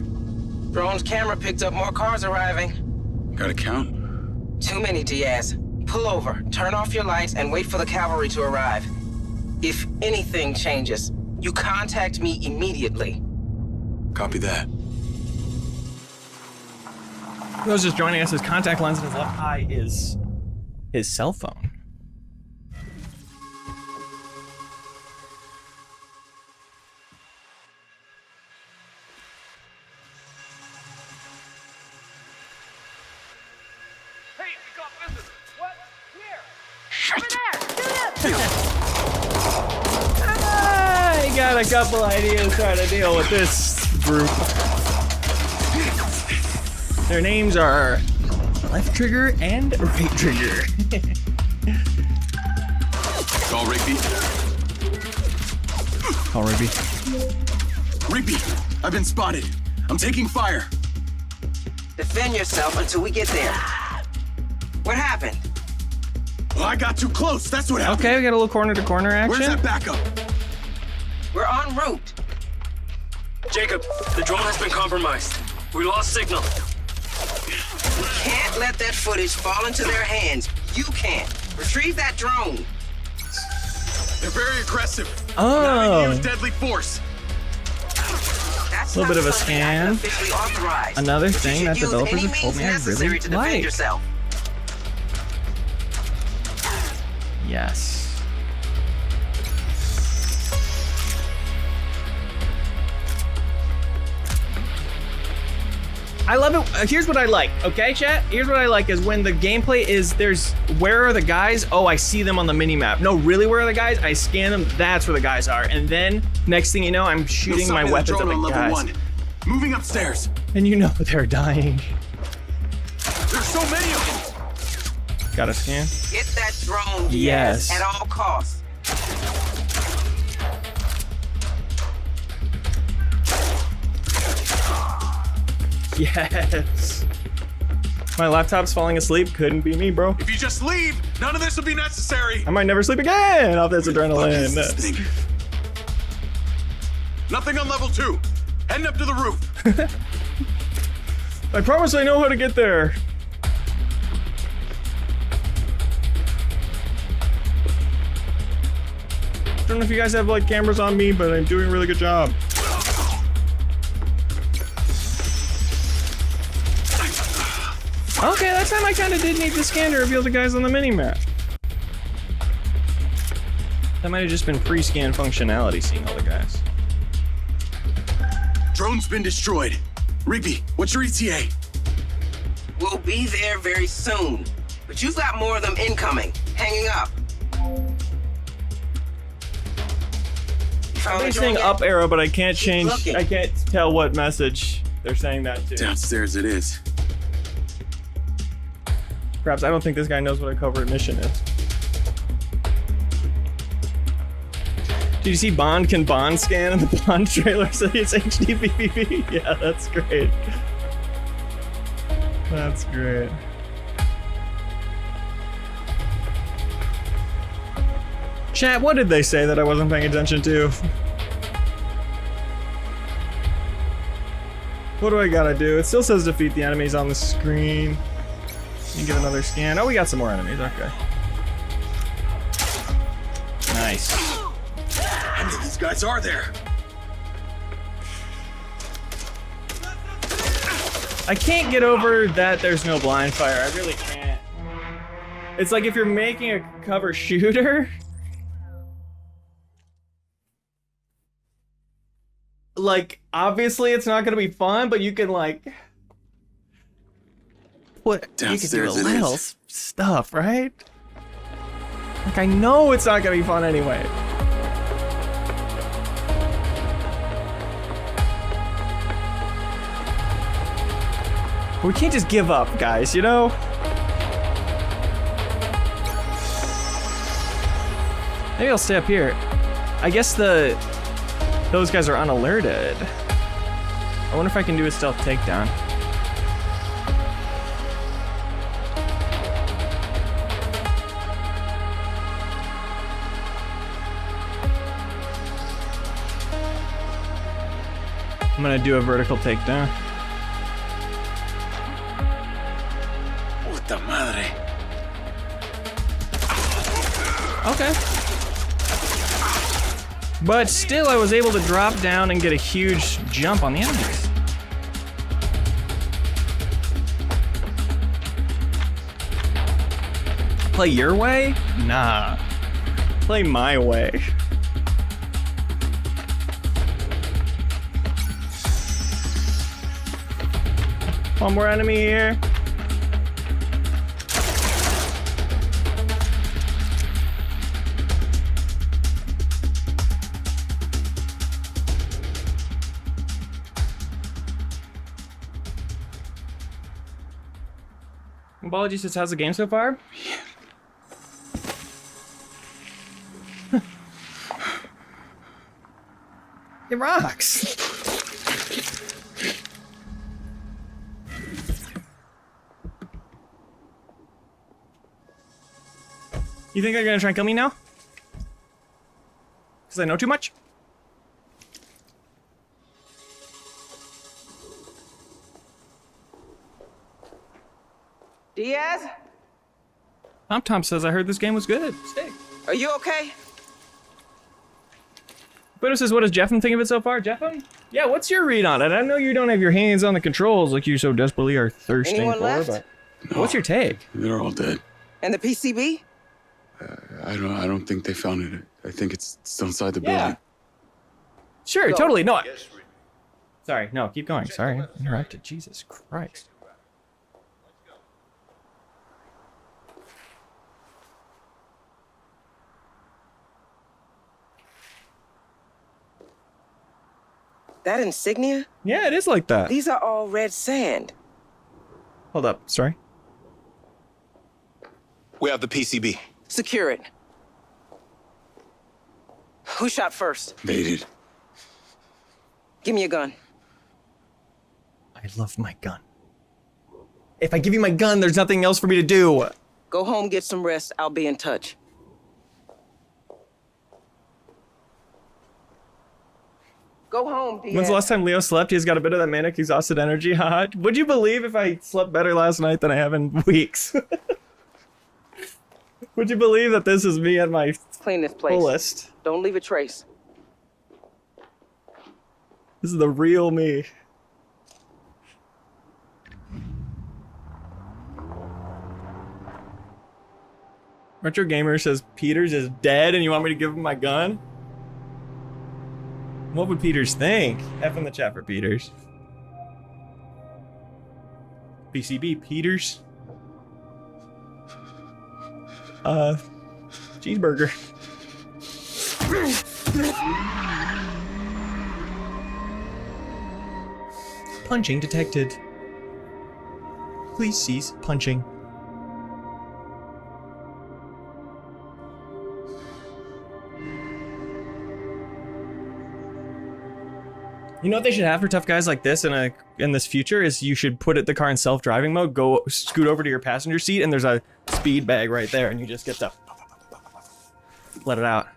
Drone's camera picked up more cars arriving. Got a count? Too many, Diaz. Pull over, turn off your lights, and wait for the cavalry to arrive. If anything changes, you contact me immediately. Copy that. Those just joining us, his contact lens in his left eye is his cell phone. Hey, we got business. What? Where? I got a couple ideas trying to deal with this group. Their names are left trigger and right trigger. Call Rigby. Call Rigby. Rigby, I've been spotted. I'm taking fire. Defend yourself until we get there. What happened? Well, I got too close. That's what happened. Okay, we got a little corner to corner action. Where's that backup? We're en route. Jacob, the drone has been compromised. We lost signal. We can't let that footage fall into their hands. You can't. Retrieve that drone. They're very aggressive. Oh. Use deadly force. That's A little bit of a something I can scan. officially authorize. Another But you thing should that use developers any have told me I means really necessary to defend like. yourself. Yes. I love it. Here's what I like, okay, chat? Here's what I like is when the gameplay is where are the guys? Oh, I see them on the mini map. No, really, where are the guys? I scan them. That's where the guys are. And then next thing you know, I'm shooting my weapons at the guys. One. Moving upstairs. And you know they're dying. There's so many of them. Gotta scan. Get that drone, Diaz, Yes. at all costs. Yes. My laptop's falling asleep. Couldn't be me, bro. If you just leave, none of this will be necessary. I might never sleep again off this adrenaline. This thing? Nothing on level 2. Heading up to the roof. I promise I know how to get there. I don't know if you guys have like cameras on me, but I'm doing a really good job. Okay, that time I kind of did need the scan to reveal the guys on the mini-map. That might have just been pre-scan functionality, seeing all the guys. Drone's been destroyed. Rigby, what's your ETA? We'll be there very soon. But you've got more of them incoming. Hanging up. They're saying up arrow, but I can't change. I can't tell what message they're saying that to. Downstairs it is. Perhaps I don't think this guy knows what a covert mission is. Did you see Bond can Bond scan in the Bond trailer so it's HDPPP? Yeah, that's great. That's great. Chat, what did they say that I wasn't paying attention to? What do I gotta do? It still says defeat the enemies on the screen. You give another scan. Oh, we got some more enemies. Okay. Nice. How many of these guys are there? I can't get over that there's no blind fire. I really can't. It's like if you're making a cover shooter, like, obviously it's not gonna be fun, but you can, like, what? You can do a Downstairs it little is. stuff, right? Like, I know it's not gonna be fun anyway. We can't just give up, guys, you know? Maybe I'll stay up here. I guess those guys are unalerted. I wonder if I can do a stealth takedown. I'm gonna do a vertical takedown. Puta madre. Okay. But still, I was able to drop down and get a huge jump on the enemies. Play your way? Nah. Play my way. One more enemy here. Bology says, how's the game so far? It rocks. You think they're gonna try and kill me now? Because I know too much? Diaz? Tom says I heard this game was good. Stay. Are you okay? Buddha says, what does Jeffem think of it so far? Jeffem? Yeah, what's your read on it? I know you don't have your hands on the controls like you so desperately are thirsting Anyone for, left? but what's your take? They're all dead. And the PCB? I don't think they found it. I think it's still inside the building. Sure, Go. totally. No. Sorry, no, keep going. Sorry, interrupted. Jesus Christ. That insignia? Yeah, it is like that. These are all red sand. Hold up, sorry. We have the PCB. Secure it. Who shot first? They did. Give me a gun. I love my gun. If I give you my gun, there's nothing else for me to do. Go home, get some rest. I'll be in touch. Go home, Diaz. When's the last time Leo slept? He's got a bit of that manic exhausted energy. Haha. Would you believe if I slept better last night than I have in weeks? Would you believe that this is me at my Let's clean this place. fullest? Don't leave a trace. This is the real me. Retro Gamer says Peters is dead and you want me to give him my gun? What would Peters think? F in the chat for Peters. BCB Peters. Cheeseburger. Punching detected. Please cease punching. You know what they should have for tough guys like this in this future is you should put the car in self-driving mode, go scoot over to your passenger seat, and there's a speed bag right there, and you just get to let it out.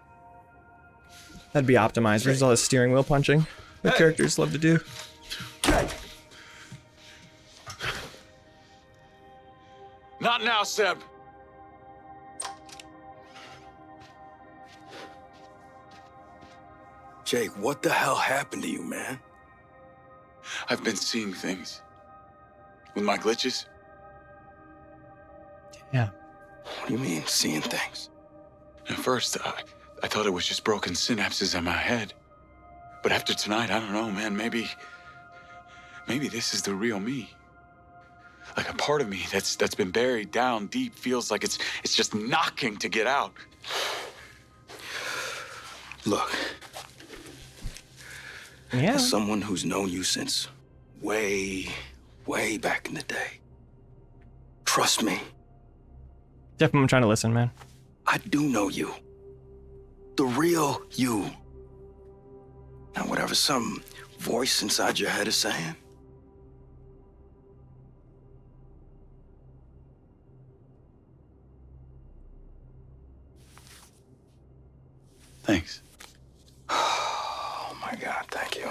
That'd be optimized versus all this steering wheel punching that characters love to do. Not now, Seb. Jake, what the hell happened to you, man? I've been seeing things. With my glitches. Yeah. What do you mean, seeing things? At first, I thought it was just broken synapses in my head. But after tonight, I don't know, man, maybe this is the real me. Like a part of me that's been buried down deep feels like it's just knocking to get out. Look. Yeah. As someone who's known you since way back in the day. Trust me. Jeff, I'm trying to listen, man. I do know you. The real you. Now, whatever some voice inside your head is saying. Thanks. Oh my God, thank you.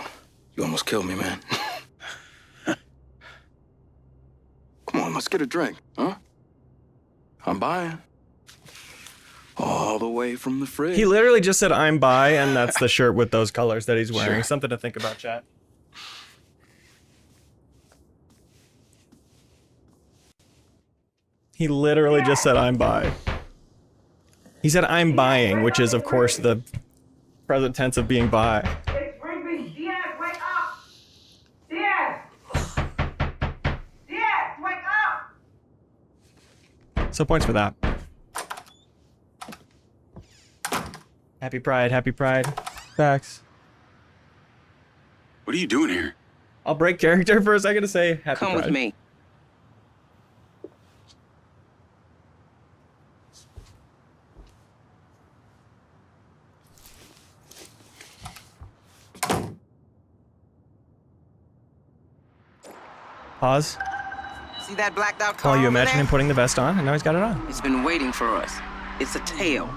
You almost killed me, man. Come on, let's get a drink, huh? I'm buying. All the way from the fridge. He literally just said, I'm bi, and that's the shirt with those colors that he's wearing. Sure. Something to think about, chat. He literally just said, I'm bi. He said, I'm buying, which is, of course, the present tense of being bi. Diaz, wake up! Diaz! Diaz, wake up! So points for that. Happy Pride, happy Pride. Facts. What are you doing here? I'll break character for a second to say happy Come Pride. with me. Pause. See that blacked out car While you over imagine there? him putting the vest on, and now he's got it on. It's been waiting for us. It's a tail.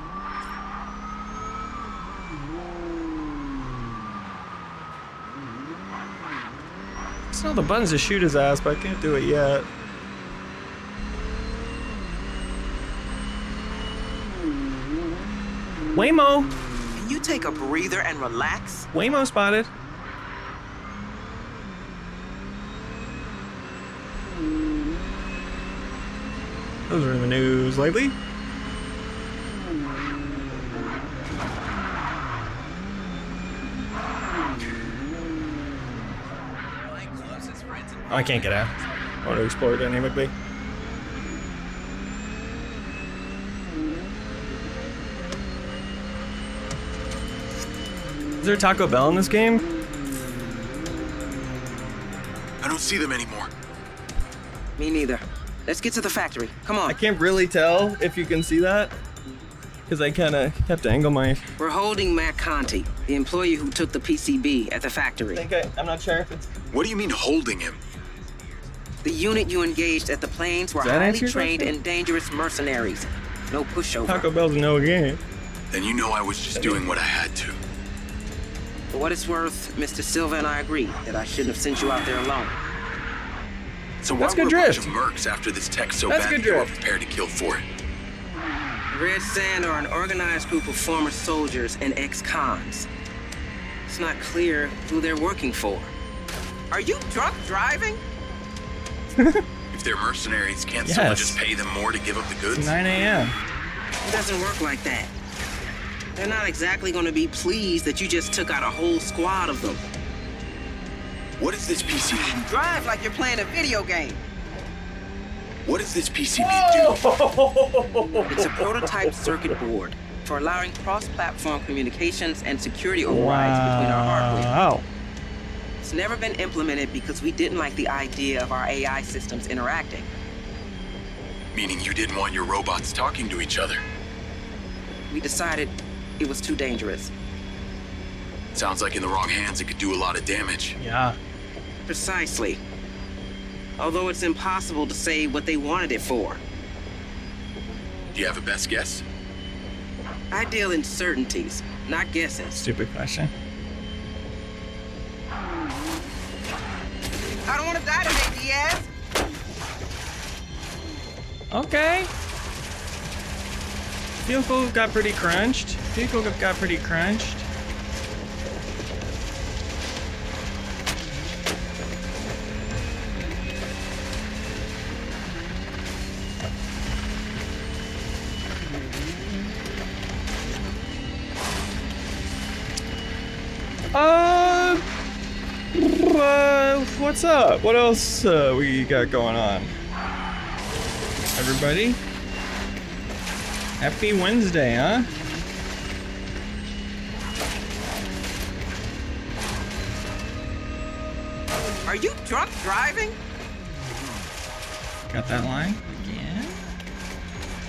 Still the buttons to shoot his ass, but I can't do it yet. Waymo! Can you take a breather and relax? Waymo spotted. Those are in the news lately. Oh, I can't get out. I want to explore dynamically. Is there Taco Bell in this game? I don't see them anymore. Me neither. Let's get to the factory. Come on. I can't really tell if you can see that, because I kind of have to angle my... We're holding Matt Conti, the employee who took the PCB at the factory. I'm not sure if it's... What do you mean holding him? The unit you engaged at the plains were Does that highly answer your trained question? and dangerous mercenaries. No pushover. Taco Bell's no game. Then you know I was just doing what I had to. For what it's worth, Mr. Silva and I agree that I shouldn't have sent you out there alone. So why That's were good a bunch of drift. mercs after this tech so That's bad good that you were drift. prepared to kill for it? Red Sand are an organized group of former soldiers and ex-cons. It's not clear who they're working for. Are you drunk driving? If they're mercenaries, can't someone Yes. just pay them more to give up the goods? 9 a.m. It doesn't work like that. They're not exactly going to be pleased that you just took out a whole squad of them. What is this PCB? Drive like you're playing a video game. What does this PCB do? It's a prototype circuit board for allowing cross-platform communications and security overrides between our hardware. Wow. It's never been implemented because we didn't like the idea of our AI systems interacting. Meaning you didn't want your robots talking to each other. We decided it was too dangerous. Sounds like in the wrong hands it could do a lot of damage. Yeah. Precisely. Although it's impossible to say what they wanted it for. Do you have a best guess? I deal in certainties, not guesses. Stupid question. I don't want to die today, Diaz. Okay. Vehicle got pretty crunched. What's up? What else we got going on? Everybody? Happy Wednesday, huh? Are you drunk driving? Got that line again.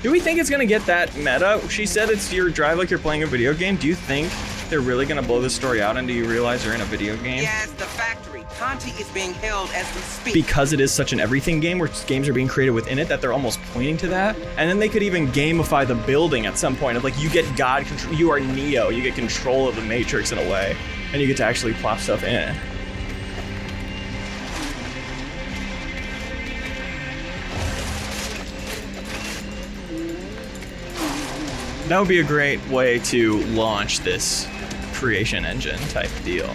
Do we think it's gonna get that meta? She said it's your drive like you're playing a video game. Do you think they're really gonna blow this story out, and do you realize they're in a video game? Yes, the factory. Conti is being held as we speak. Because it is such an everything game where games are being created within it that they're almost pointing to that. And then they could even gamify the building at some point of like you get God control, you are Neo, you get control of the Matrix in a way, and you get to actually plop stuff in. That would be a great way to launch this creation engine type deal.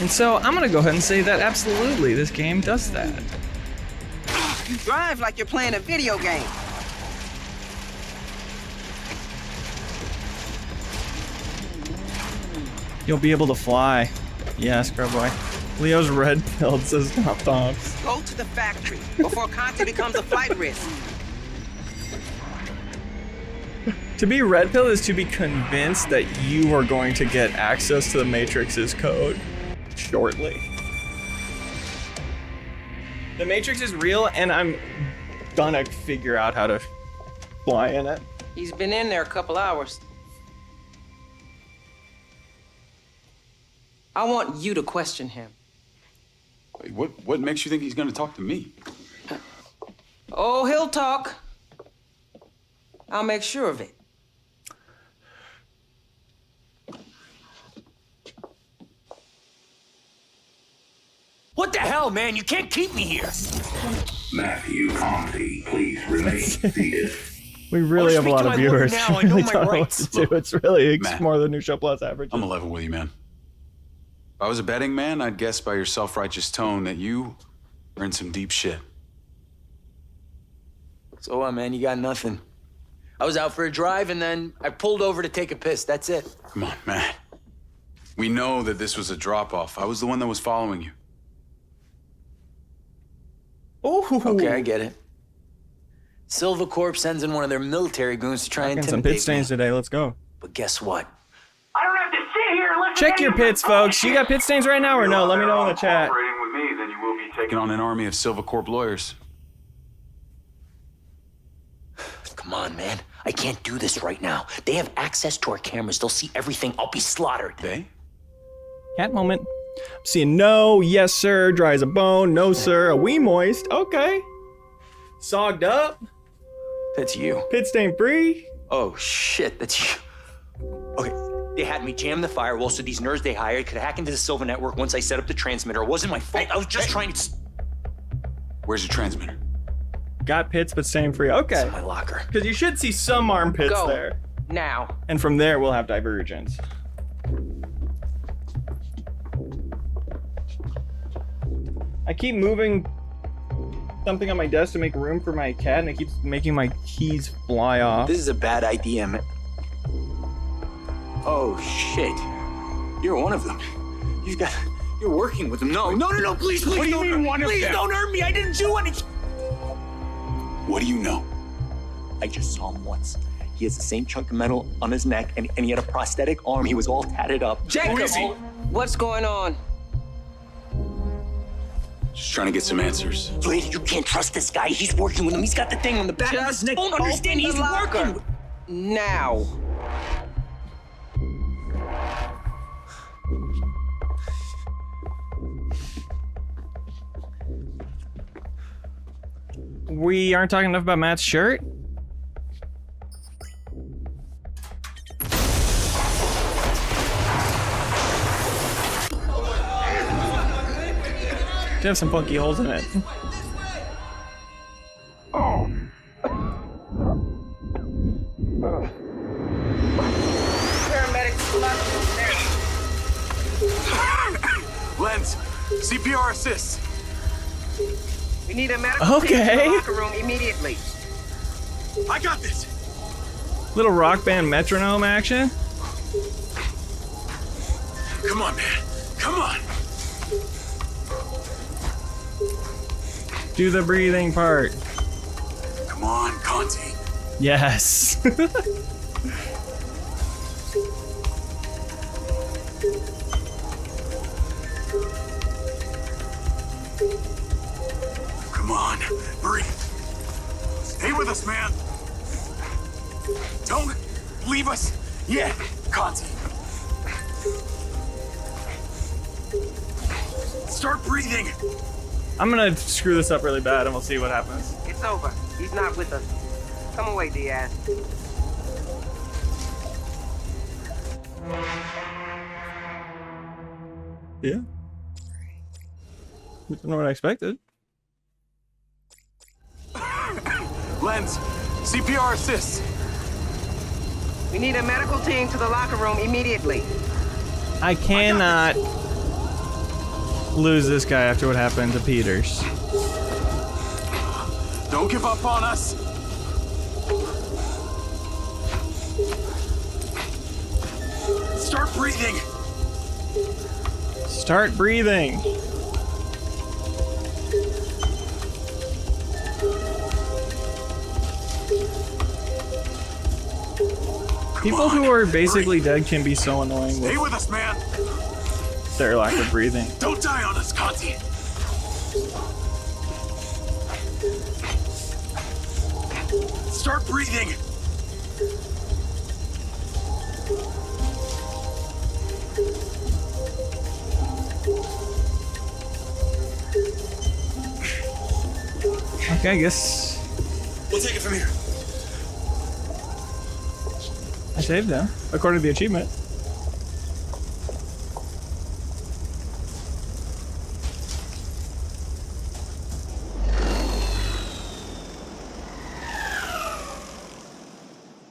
And so I'm gonna go ahead and say that absolutely this game does that. You drive like you're playing a video game. You'll be able to fly. Yes, Scrub Boy. Leo's red pilled says stop thumps. Go to the factory before Conti becomes a flight risk. To be red pill is to be convinced that you are going to get access to the Matrix's code shortly. The Matrix is real, and I'm gonna figure out how to fly in it. He's been in there a couple hours. I want you to question him. Wait, what makes you think he's gonna talk to me? Oh, he'll talk. I'll make sure of it. What the hell, man? You can't keep me here. Matthew Conti, please remain seated. We really have a lot of viewers. Now. I We know really my don't know what rights. to do. It's really Matt, more than New Show Plus average. I'm 11 with you, man. If I was a betting man, I'd guess by your self-righteous tone that you are in some deep shit. So what, man? You got nothing. I was out for a drive and then I pulled over to take a piss. That's it. Come on, Matt. We know that this was a drop-off. I was the one that was following you. Oh, okay, I get it. Silva Corp sends in one of their military goons to try and some intimidate pit stains today. Let's go. But guess what? I don't have to sit here and listen Check to your any of pits, folks. You got pit stains right now or no? Let me know in the chat. Cooperating with me, then you will be taking on an army of Silva Corp lawyers. Come on, man. I can't do this right now. They have access to our cameras. They'll see everything. I'll be slaughtered. They? Cat moment. I'm seeing no, yes sir, dry as a bone, no sir, a wee moist, okay. Sogged up, That's you. pit stain free. Oh, shit. That's you. Okay. They had me jam the firewall so these nerds they hired could hack into the Silva network once I set up the transmitter. It wasn't my fault. I was just trying to... Where's your transmitter? Got pits but stain free, okay. It's in my locker. Because you should see some armpits Go. there. Now. And from there we'll have divergence. I keep moving something on my desk to make room for my cat, and it keeps making my keys fly off. This is a bad idea, man. Oh, shit. You're one of them. You're working with them. No, please, What do you mean one of please them? don't hurt me. I didn't do anything. What do you know? I just saw him once. He has the same chunk of metal on his neck, and he had a prosthetic arm. He was all tatted up. Jacob, is he? what's going on? Just trying to get some answers. Lady, you can't trust this guy. He's working with him. He's got the thing on the back of his Just neck. Don't understand. open He's the locker. working. Now. We aren't talking enough about Matt's shirt? They have some funky holes in it. Paramedics, Lens, CPR assist. we need a medical team to Okay. the locker room immediately. I got this. Little rock band metronome action. Come on, man. Come on. Do the breathing part. Come on, Conti. Yes. Come on, breathe. Stay with us, man. Don't leave us yet, Conti. Start breathing. I'm gonna screw this up really bad and we'll see what happens. It's over. He's not with us. Come away, Diaz. Yeah. I don't know what I expected. Lens, CPR assist. We need a medical team to the locker room immediately. I cannot lose this guy after what happened to Peters. Don't give up on us. Start breathing. Start breathing. People who are basically dead can be so annoying Stay with with us, man. their lack of breathing. Don't die on us, Conti. Start breathing. Okay, I guess We'll take it from here. I saved them, according to the achievement.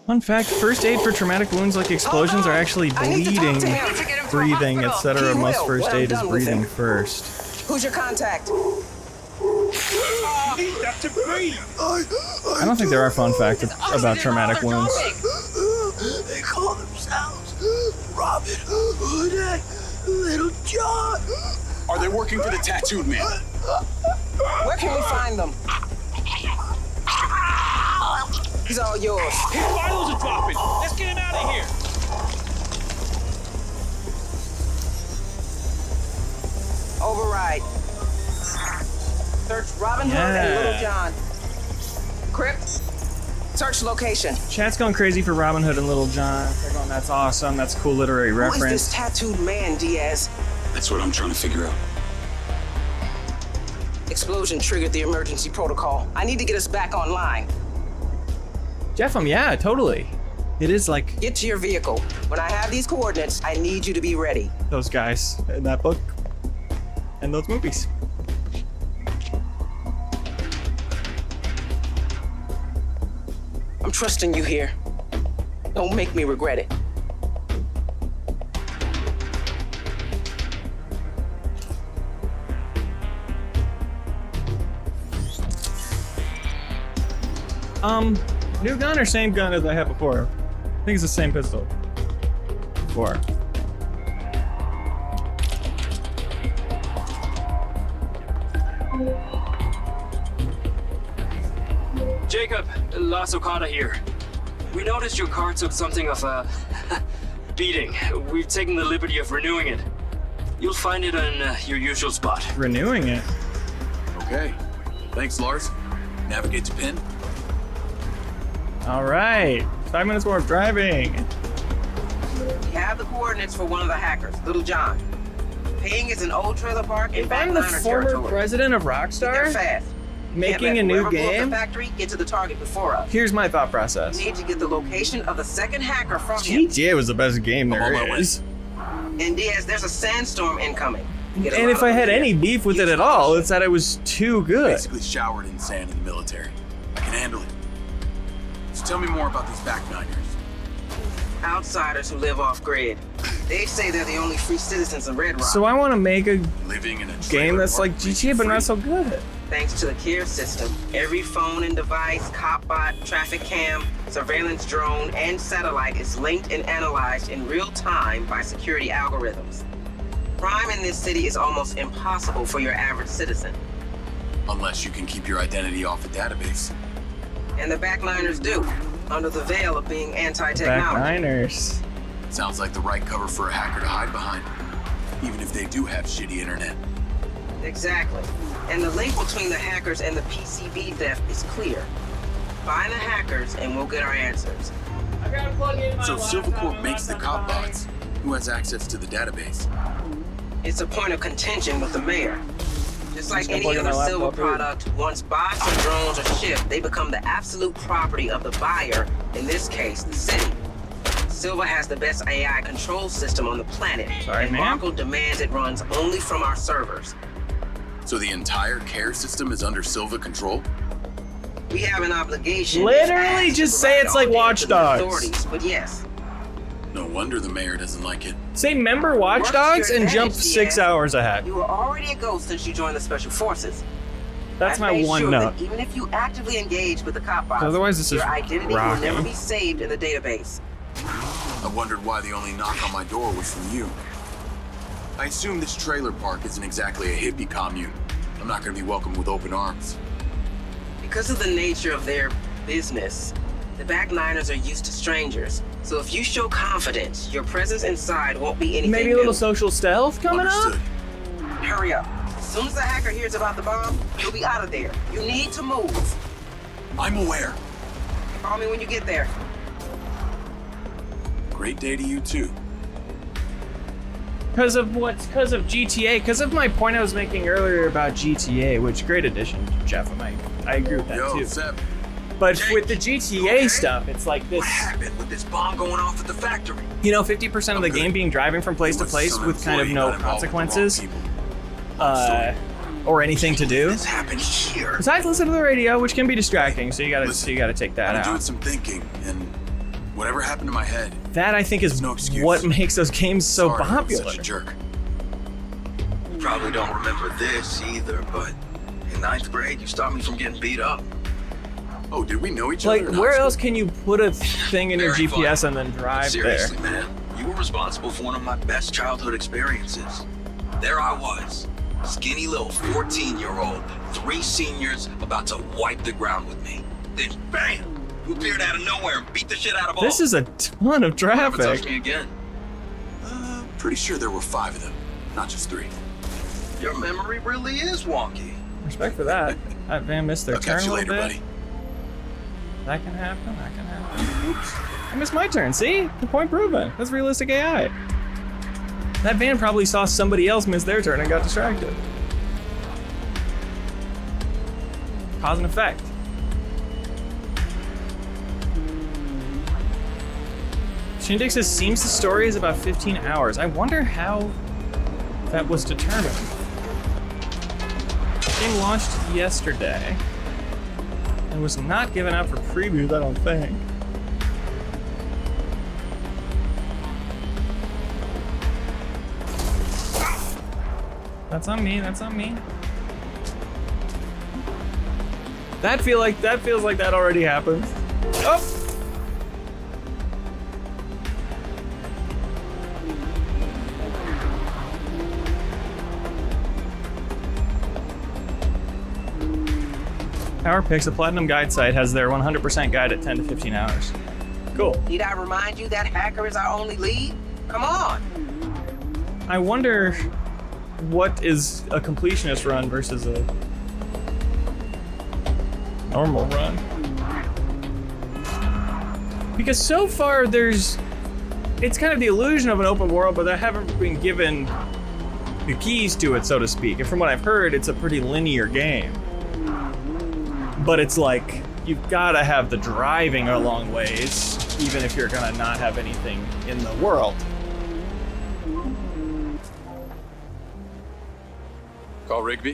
Fun fact, first aid for traumatic wounds like explosions are actually bleeding, breathing, etc. Most first aid is breathing first. Who's your contact? I don't think there are fun facts about traumatic wounds. They call themselves Robin Hood, Little John. Are they working for the tattooed man? Where can we find them? He's all yours. His vitals are dropping. Let's get him out of here. Override. Search Robin Hood and Little John. Crypt. Search location. Chat's going crazy for Robin Hood and Little John. They're going, that's awesome. That's cool literary Who is reference. this tattooed man, Diaz? That's what I'm trying to figure out. Explosion triggered the emergency protocol. I need to get us back online. Jeff, yeah, totally. It is like Get to your vehicle. When I have these coordinates, I need you to be ready. those guys in that book and those movies. I'm trusting you here. Don't make me regret it. New gun or same gun as I had before? I think it's the same pistol. Before. Jacob, Las Okada here. We noticed your car took something of a beating. We've taken the liberty of renewing it. You'll find it in your usual spot. Renewing it? Okay. Thanks, Lars. Navigate to pin. All right. 5 minutes more of driving. We have the coordinates for one of the hackers, Little John. Ping is an old trailer park in If I'm the Backliner former territory. president of Get there Rockstar, fast. making a Can't let new whoever blew up game, the factory get to the target before us. here's my thought process. We need to get the location of the second hacker from him. GTA was the best game I'm on my there way. is. And Diaz, there's a sandstorm incoming. Get a And lot if I of had them any here. beef with it at all, it's that I was too good. Basically showered in sand in the military. I can handle it. So tell me more about these backniners. Outsiders who live off grid. They say they're the only free citizens of Red Rock. So I want to make a Living in a game that's like GTA, but not so good. Thanks to the care system, every phone and device, cop bot, traffic cam, surveillance drone, and satellite is linked and analyzed in real time by security algorithms. Crime in this city is almost impossible for your average citizen. Unless you can keep your identity off a database. And the backliners do, under the veil of being anti-technology. Backniners. Sounds like the right cover for a hacker to hide behind. Even if they do have shitty internet. Exactly. And the link between the hackers and the PCB theft is clear. Find the hackers and we'll get our answers. So if Silvercorp makes the cop bots, who has access to the database? It's a point of contention with the mayor. Just like gonna any plug in other my Silver laptop here. product, once bots or drones are shipped, they become the absolute property of the buyer, in this case, the city. Silver has the best AI control system on the planet. Sorry, and ma'am? Marco demands it runs only from our servers. So the entire care system is under Silva control? We have an obligation. Literally to just say provide it's like all data Watch to the Dogs. authorities, but yes. No wonder the mayor doesn't like it. Say member Watch Dogs and jump 6 hours ahead. You were already a ghost since you joined the Special Forces. That's I've my made one sure note. that even if you actively engage with the cop bots, Otherwise this is your identity rocking. will never be saved in the database. I wondered why the only knock on my door was from you. I assume this trailer park isn't exactly a hippie commune. I'm not gonna be welcomed with open arms. Because of the nature of their business, the backliners are used to strangers. So if you show confidence, your presence inside won't be anything Maybe a little new. social stealth coming Understood. up? Hurry up. As soon as the hacker hears about the bomb, you'll be out of there. You need to move. I'm aware. Call me when you get there. Great day to you too. Because of what? Because of GTA. Because of my point I was making earlier about GTA, which great addition, Jeff. I agree with that Yo, too. Seb. But with the GTA stuff, it's like this. What happened with this bomb going off at the factory? You know, 50% of the game being driving from place to place with kind of no consequences, or anything to do. This happened here. Besides, listen to the radio, which can be distracting. So you gotta take that I'm doing out. some thinking, and whatever happened to my head. That I think is no excuse. what makes those games so Sorry, I was popular. such a jerk. You probably don't remember this either, but in 9th grade, you stopped me from getting beat up. Oh, did we know each Like, other? where else can you put a thing in your Very GPS funny. and then drive Seriously, there? man, you were responsible for one of my best childhood experiences. There I was, skinny little 14-year-old, 3 seniors about to wipe the ground with me. Then bam, you appeared out of nowhere and beat the shit out of all. This is a ton of Never touch traffic. me again. Pretty sure there were 5 of them, not just 3. Your memory really is wonky. Respect for that. That van missed their I'll turn catch a you little later, bit. buddy. That can happen. That can happen. Oops. I missed my turn. See? The point proven. That's realistic AI. That van probably saw somebody else miss their turn and got distracted. Cause and effect. Shindig says, seems the story is about 15 hours. I wonder how that was determined. Game launched yesterday and was not given out for previews, I don't think. That's on me, that's on me. That feels like that already happened. Oh! PowerPix, a Platinum Guide site, has their 100% guide at 10 to 15 hours. Cool. Need I remind you that hacker is our only lead? Come on. I wonder what is a completionist run versus a normal run. Because so far it's kind of the illusion of an open world, but I haven't been given the keys to it, so to speak. And from what I've heard, it's a pretty linear game. But it's like, you've gotta have the driving a long ways, even if you're gonna not have anything in the world. Call Rigby.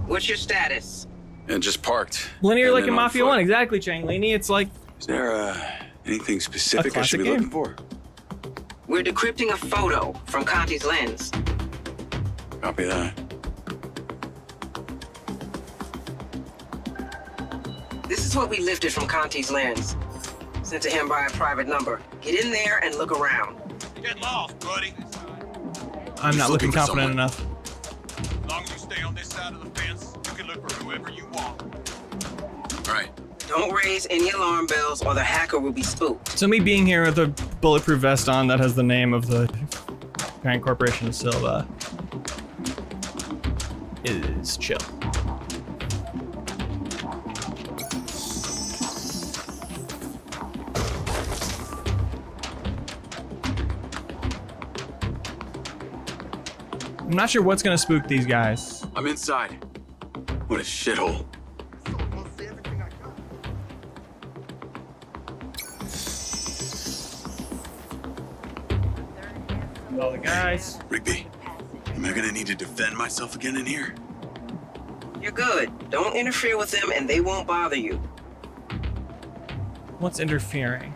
What's your status? And just parked. Linear And like then in on Mafia foot. 1, exactly, Chang Laney. It's like Is there anything specific I should be classic looking for? We're decrypting a photo from Conti's lens. Copy that. This is what we lifted from Conti's lens. Sent to him by a private number. Get in there and look around. Get lost, buddy. I'm not looking looking for confident someone. enough. As long as you stay on this side of the fence, you can look for whoever you want. All right. Don't raise any alarm bells or the hacker will be spooked. So me being here with a bulletproof vest on that has the name of the Giant Corporation of Silva is chill. I'm not sure what's gonna spook these guys. I'm inside. What a shithole. All the guys. Rigby, am I gonna need to defend myself again in here? You're good. Don't interfere with them and they won't bother you. What's interfering?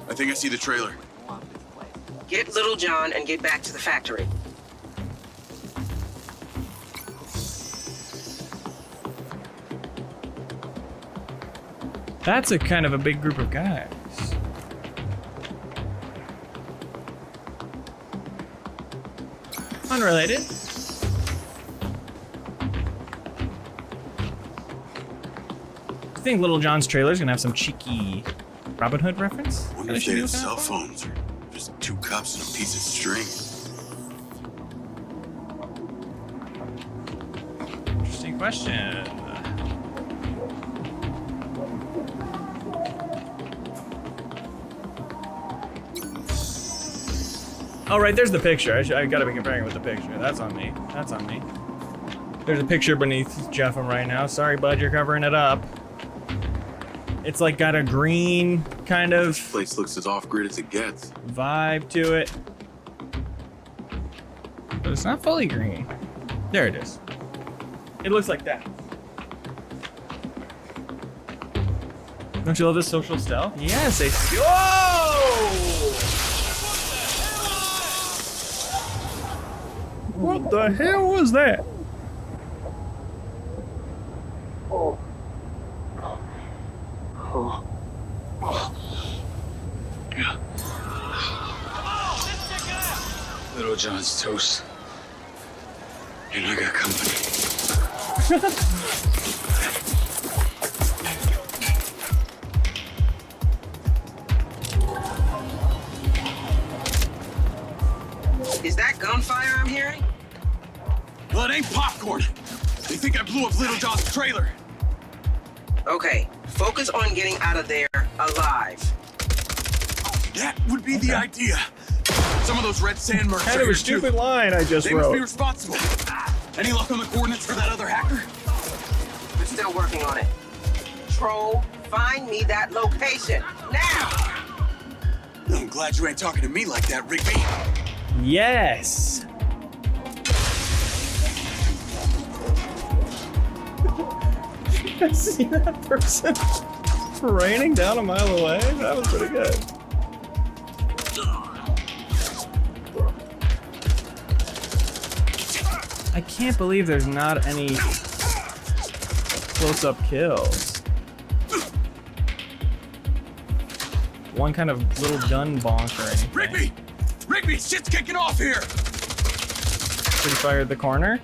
I think I see the trailer. Get Little John and get back to the factory. That's a kind of a big group of guys. Unrelated. I think Little John's trailer is gonna have some cheeky Robin Hood reference. Wonder if they have cell phones or just two cups and a piece of string. Interesting question. Oh, right, there's the picture. I gotta be comparing it with the picture. That's on me. That's on me. There's a picture beneath Jeff right now. Sorry, bud, you're covering it up. It's like got a green kind of This place looks as off-grid as it gets. vibe to it. But it's not fully green. There it is. It looks like that. Don't you love this social stealth? Yes, they. Whoa! What the hell was that? Little John's toast. And I got company. Is that gunfire I'm hearing? Well, it ain't popcorn. They think I blew up Little John's trailer. Okay, focus on getting out of there alive. That would be the idea. Some of those red sand mercs Kind are of a here, stupid too. line I just They must be wrote. responsible. Any luck on the coordinates for that other hacker? We're still working on it. Troll, find me that location now! I'm glad you ain't talking to me like that, Rigby. Yes. I see that person raining down a mile away. That was pretty good. I can't believe there's not any close-up kills. One kind of little gun bonk or anything. Rigby! Rigby, shit's kicking off here! Pretty fired the corner.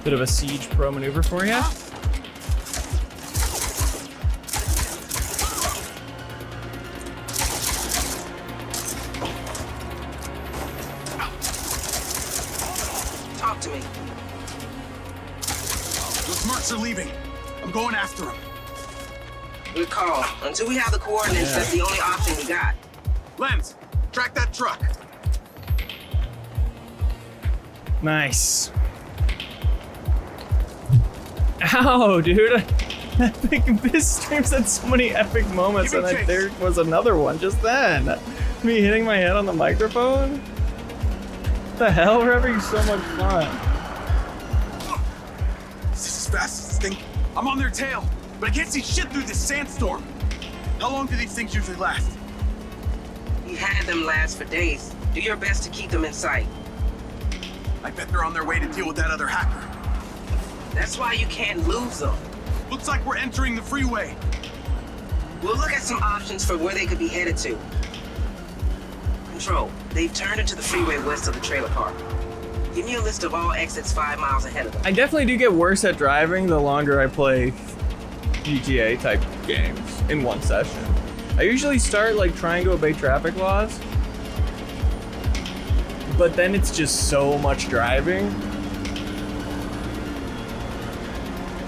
Bit of a siege pro maneuver for you. Talk to me. Those mercs are leaving. I'm going after them. Good call. Until we have the coordinates, that's the only option we got. Lens, track that truck. Nice. Ow, dude. This stream's had so many epic moments, and there was another one just then. Me hitting my head on the microphone? What the hell? We're having so much fun. This is fast as this thing. I'm on their tail, but I can't see shit through this sandstorm. How long do these things usually last? You had them last for days. Do your best to keep them in sight. I bet they're on their way to deal with that other hacker. That's why you can't lose them. Looks like we're entering the freeway. We'll look at some options for where they could be headed to. Control, they've turned into the freeway west of the trailer park. Give me a list of all exits 5 miles ahead of them. I definitely do get worse at driving the longer I play GTA type games in one session. I usually start like trying to obey traffic laws, but then it's just so much driving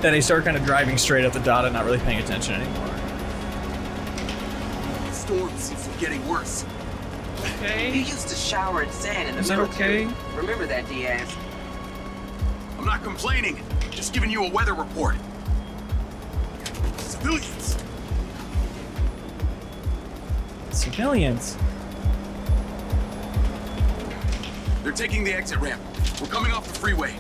that I start kind of driving straight at the dot and not really paying attention anymore. The storm seems to be getting worse. Okay. You used to shower in sand in the Is that military. okay? Remember that, Diaz. I'm not complaining, just giving you a weather report. Civilians. Civilians. They're taking the exit ramp. We're coming off the freeway.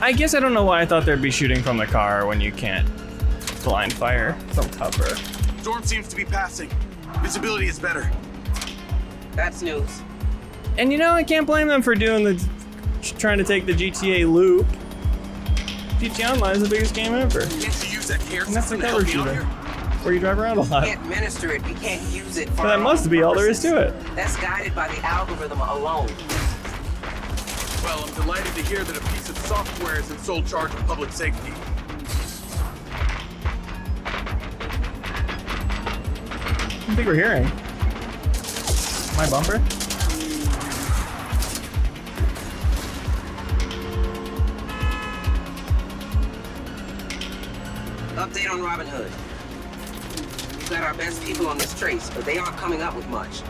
I guess I don't know why I thought they'd be shooting from the car when you can't blind fire from cover. Storm seems to be passing. Visibility is better. That's news. And you know, I can't blame them for doing the trying to take the GTA loop. GTA Online is the biggest game ever. Can't you use that care And that's the system to cover help me out shooter, here? where you drive around a We lot. can't administer it. We can't use it for But that our must own be all there is purposes. to it. That's guided by the algorithm alone. Well, I'm delighted to hear that a piece of software is in sole charge of public safety. I think we're hearing my bumper. Update on Robin Hood. We've got our best people on this trace, but they aren't coming up with much.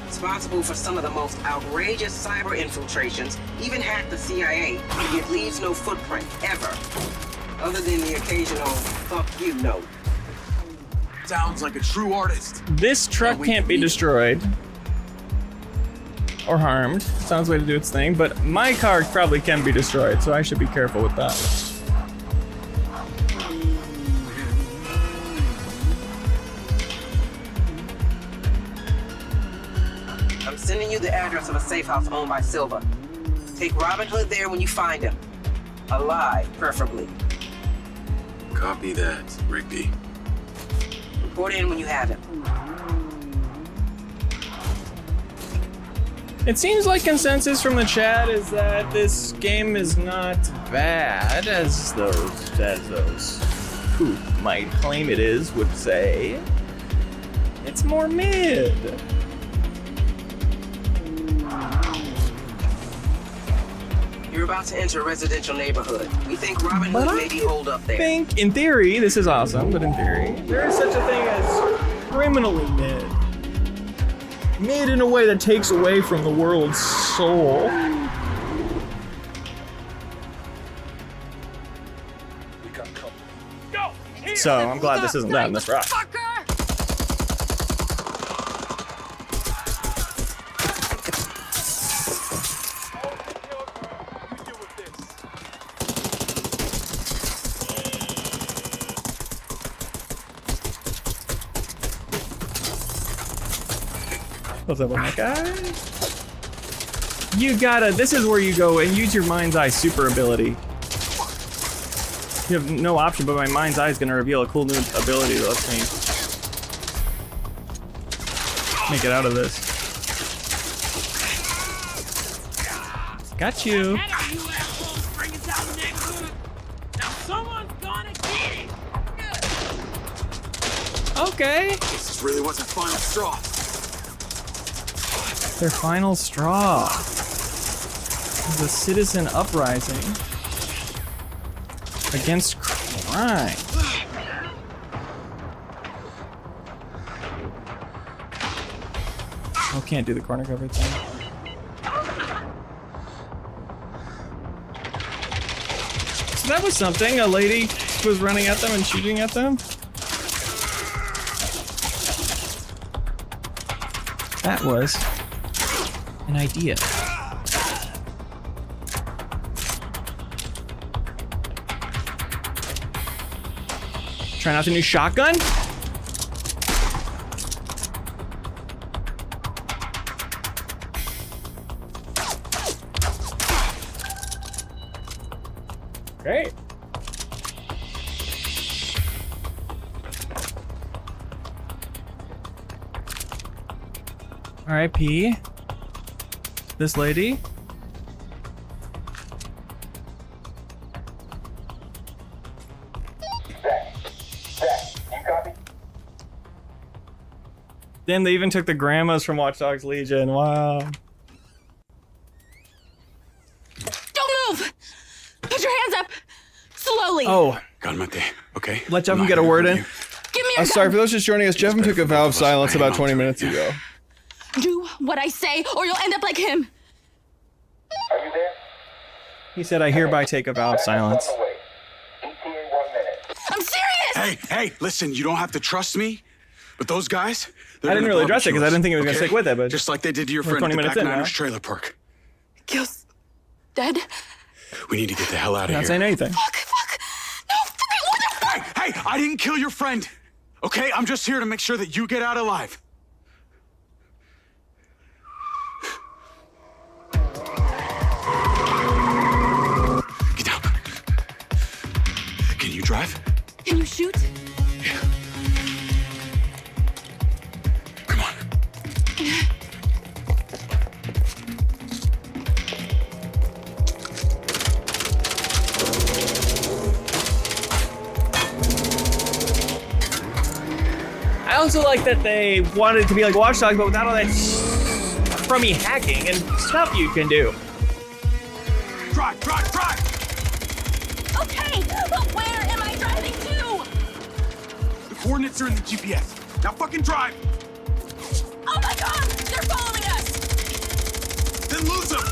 Responsible for some of the most outrageous cyber infiltrations, even hacked the CIA, yet leaves no footprint, ever. Other than the occasional fuck you note. Sounds like a true artist. This truck can't be destroyed or harmed. Sounds way to do its thing, but my car probably can be destroyed, so I should be careful with that. I'm sending you the address of a safe house owned by Silva. Take Robin Hood there when you find him. Alive, preferably. Copy that, Rigby. Report in when you have him. It seems like consensus from the chat is that this game is not bad, as those who might claim it is would say. It's more mid. You're about to enter a residential neighborhood. We think Robin Hood may be holed up there. I think, in theory, this is awesome, but in theory, there is such a thing as criminally mid. Mid in a way that takes away from the world's soul. So, I'm glad this isn't that in this rock. What's up, my guy? You gotta, this is where you go and use your MindsEye super ability. You have no option, but my MindsEye is gonna reveal a cool new ability that lets me make it out of this. Got you. Okay. This really was a final straw. Their final straw. The citizen uprising against crime. Oh, can't do the corner cover thing. So that was something. A lady Wisp was running at them and shooting at them? That was an idea. Trying out the new shotgun? Great. R.I.P. This lady. Damn, they even took the grandmas from Watch Dogs Legion. Wow. Don't move! Put your hands up! Slowly! Oh. Calmate, okay? Let Jeffem get a word in. Give me your Sorry, for those just joining us, Jeffem took a vow of silence about 20 minutes ago. Do what I say, or you'll end up like him. Are you there? He said, I hereby take a vow of silence. I'm serious! Hey, listen, you don't have to trust me, but those guys, I didn't really address it because I didn't think he was going to stick with it, but just like they did to your friend at the back Niners trailer park. Gil's dead? We need to get the hell out of here. Not saying anything. Fuck. No, what the fuck? Hey, I didn't kill your friend. Okay, I'm just here to make sure that you get out alive. Get down. Can you drive? Can you shoot? Yeah. Come on. I also like that they wanted it to be like Watch Dogs, but without all that crummy hacking and stuff you can do. Drive! Okay, but where am I driving to? The coordinates are in the GPS. Now fucking drive! Oh my god! They're following us! Then lose them!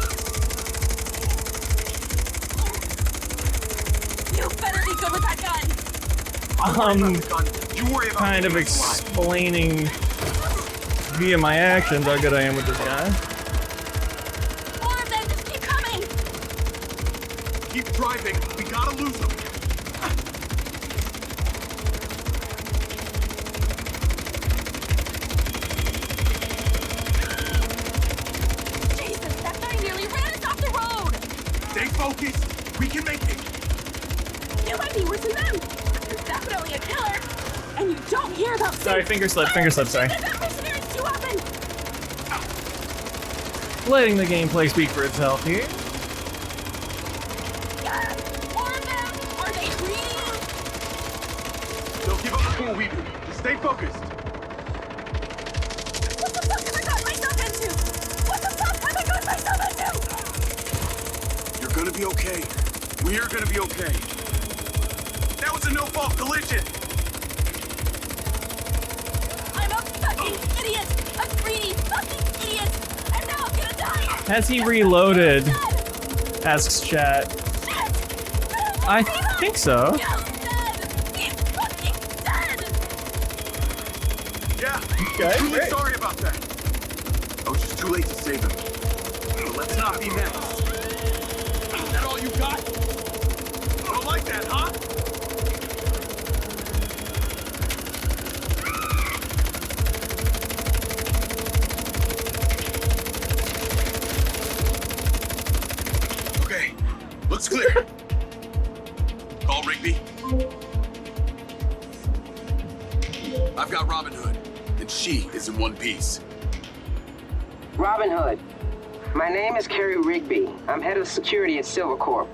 You better be good with that gun! Kind of explaining via my actions how good I am with this guy. More of them, just keep coming! Keep driving. We gotta lose them. Jesus, that guy nearly ran us off the road! Stay focused. We can make it. You might be worse than them! You're definitely a killer! And you don't hear about Sorry, finger slip, sorry. Mercenaries too often! Letting the gameplay speak for itself here. More of them! Are they greedy? They'll give up before we do. Just stay focused. What the fuck have I gotten myself into? What the fuck have I gotten myself into? You're gonna be okay. We're gonna be okay. That was a no-fault collision. I'm a fucking idiot! A greedy fucking idiot! And now I'm gonna die! Has he reloaded? Asks chat. I think so. Yeah. Okay, Truly great. sorry about that. I was just too late to save him. But let's not be next. Is that all you got? You don't like that, huh? Okay, looks clear. Call Rigby. I've got Robin Hood, and she is in one piece. Robin Hood. My name is Carrie Rigby. I'm head of security at Silvercorp.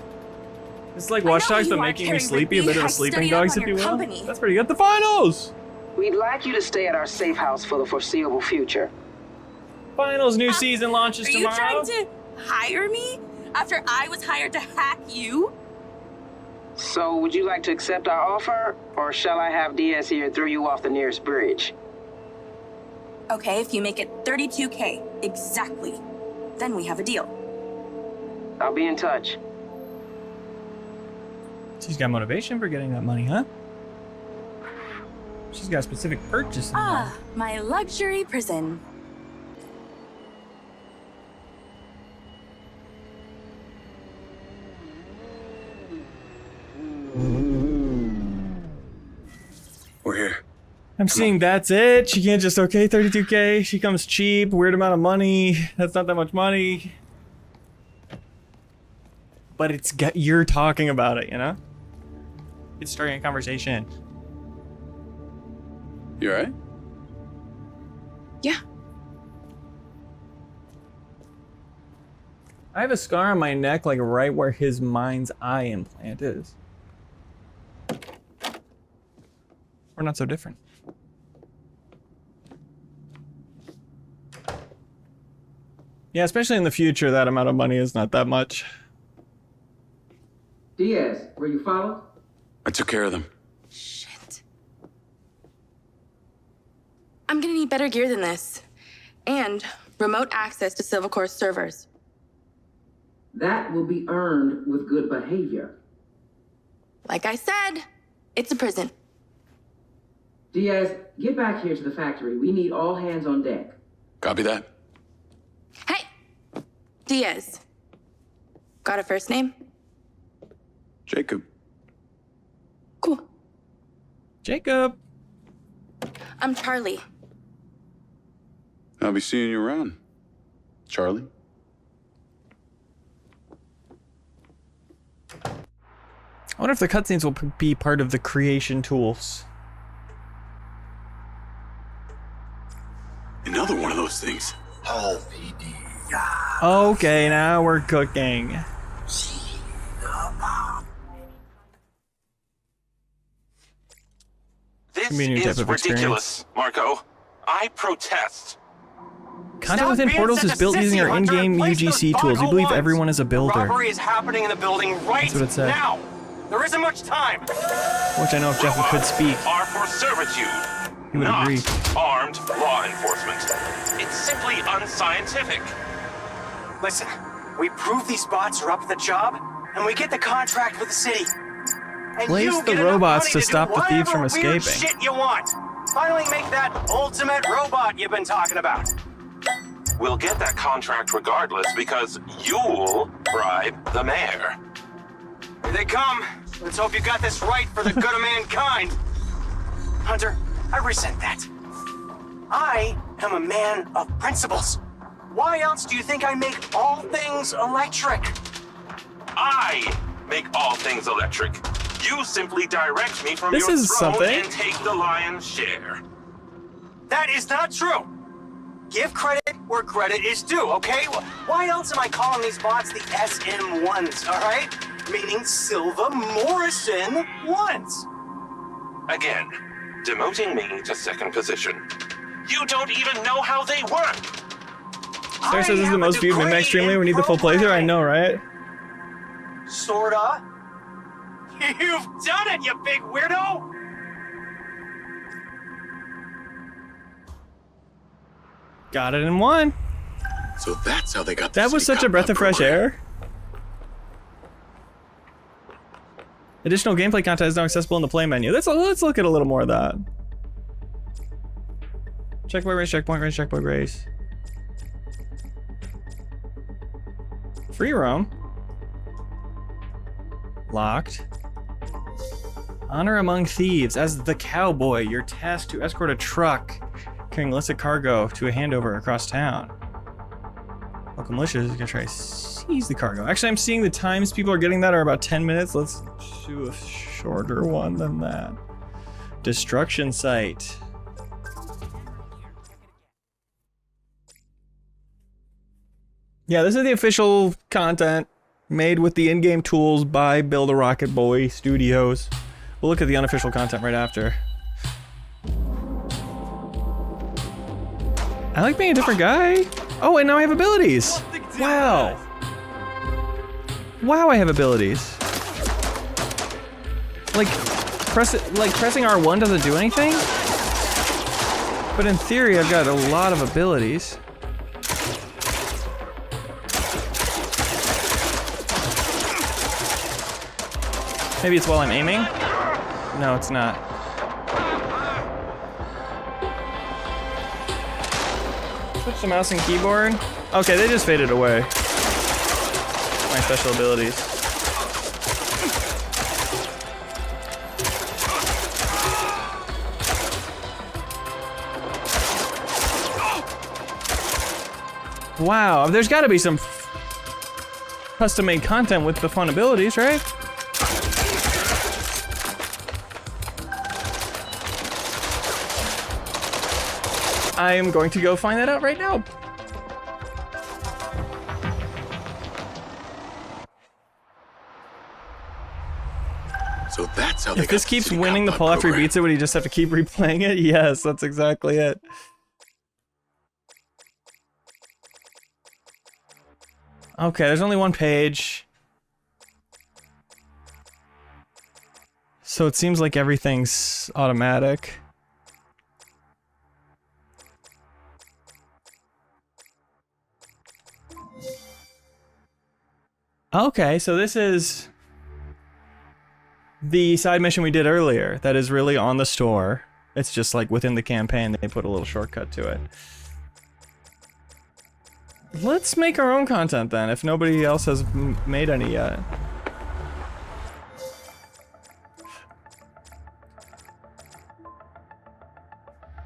It's like Watch Dogs, but making me sleepy, a bit of a sleeping dogs, if you will. That's pretty good. The finals! We'd like you to stay at our safe house for the foreseeable future. Finals, new season launches tomorrow. Are you trying to hire me? After I was hired to hack you? So, would you like to accept our offer, or shall I have Diaz here throw you off the nearest bridge? Okay, if you make it 32K, exactly. Then we have a deal. I'll be in touch. She's got motivation for getting that money, huh? She's got a specific purchase in mind. Ah, my luxury prison. We're here. I'm seeing that's it. She can't just, okay, 32K. She comes cheap, weird amount of money. That's not that much money. But you're talking about it, you know? It's starting a conversation. You alright? Yeah. I have a scar on my neck, like right where his mind's eye implant is. We're not so different. Yeah, especially in the future, that amount of money is not that much. Diaz, were you followed? I took care of them. I'm gonna need better gear than this. And remote access to Silvercore's servers. That will be earned with good behavior. Like I said, it's a prison. Diaz, get back here to the factory. We need all hands on deck. Copy that. Hey! Diaz. Got a first name? Jacob. Cool. Jacob. I'm Charlie. I'll be seeing you around, Charlie. I wonder if the cutscenes will be part of the creation tools. Another one of those things. Okay, now we're cooking. This Be a new type is of ridiculous, Marco. I protest. Content within portals is built using our in-game UGC tools. We believe everyone is a builder. Robbery is happening in the building right That's what it said. now. There isn't much time. Which I know if Jeff could speak, Are for servitude, he would not agree. armed law enforcement. It's simply unscientific. Listen, we prove these bots are up to the job, and we get the contract with the city. And Place you the get enough robots money to do stop the thieves from whatever weird escaping. Shit you want. Finally make that ultimate robot you've been talking about. We'll get that contract regardless because you'll bribe the mayor. Here they come. Let's hope you got this right for the good of mankind. Hunter, I resent that. I am a man of principles. Why else do you think I make all things electric? I make all things electric. You simply direct me from This your is throne something. and take the lion's share. That is not true. Give credit where credit is due, okay? Why else am I calling these bots the SM1s, all right? Meaning Silva Morrison ones. Again, demoting me to second position. You don't even know how they work. Sarah says this is the most viewed MinnMax stream. We need the full playthrough. I know, right? Sorta. You've done it, you big weirdo! Got it in one. So that's how they got. That was such a breath of fresh air. Additional gameplay content is now accessible in the play menu. Let's look at a little more of that. Checkpoint race, checkpoint race, checkpoint race. Free roam. Locked. Honor among thieves. As the cowboy, you're tasked to escort a truck carrying illicit cargo to a handover across town. Local militias is gonna try to seize the cargo. Actually, I'm seeing the times people are getting that are about 10 minutes. Let's do a shorter one than that. Destruction site. Yeah, this is the official content made with the in-game tools by Build a Rocket Boy Studios. We'll look at the unofficial content right after. I like being a different guy. Oh, and now I have abilities. Wow. Wow, I have abilities. Like pressing R1 doesn't do anything? But in theory, I've got a lot of abilities. Maybe it's while I'm aiming? No, it's not. Switch to mouse and keyboard. Okay, they just faded away. My special abilities. Wow, there's gotta be some custom-made content with the fun abilities, right? I am going to go find that out right now. So that's how they If this got keeps the winning the Cop poll after he program. beats it, would he just have to keep replaying it? Yes, that's exactly it. Okay, there's only one page. So it seems like everything's automatic. Okay, so this is the side mission we did earlier that is really on the store. It's just like within the campaign, they put a little shortcut to it. Let's make our own content then, if nobody else has made any yet.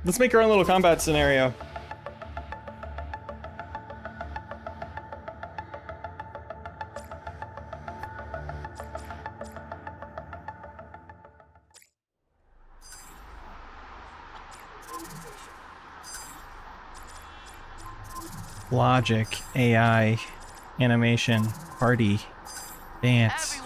Let's make our own little combat scenario. Logic, AI, animation, party, dance.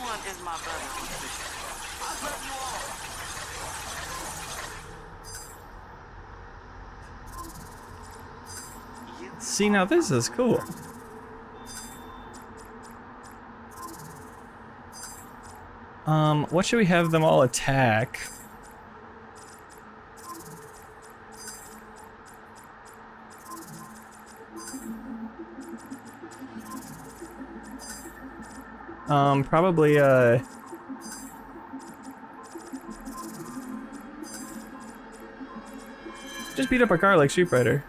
See, now this is cool. What should we have them all attack? Probably, just beat up a car like Street Fighter.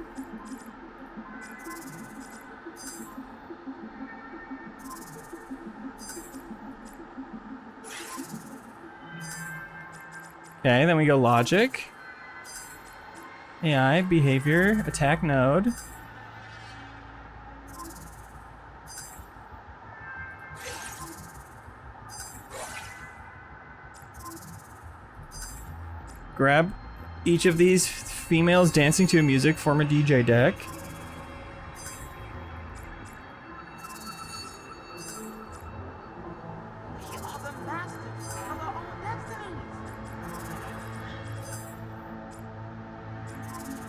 Okay, then we go logic. AI, behavior, attack node. Grab each of these females dancing to music, form a DJ deck.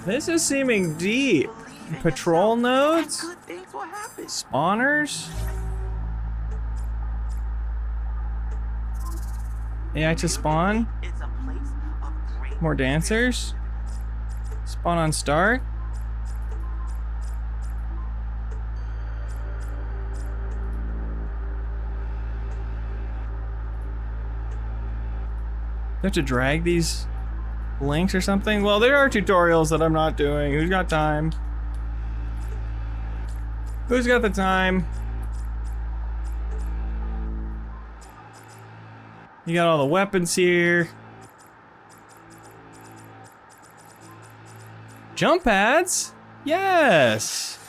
This is seeming deep. Patrol nodes? Spawners? AI to spawn? More dancers? Spawn on start? Do I have to drag these links or something? Well, there are tutorials that I'm not doing. Who's got time? Who's got the time? You got all the weapons here. Jump pads? Yes.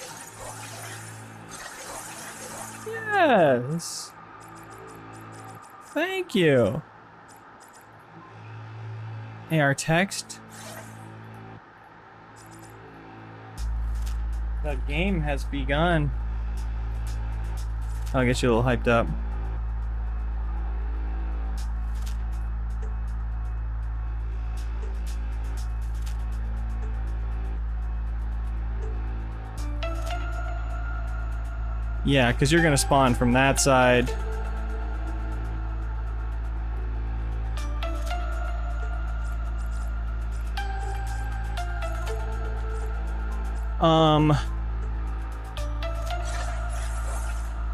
Yes. Thank you. AR text. The game has begun. I'll get you a little hyped up. Yeah, because you're gonna spawn from that side.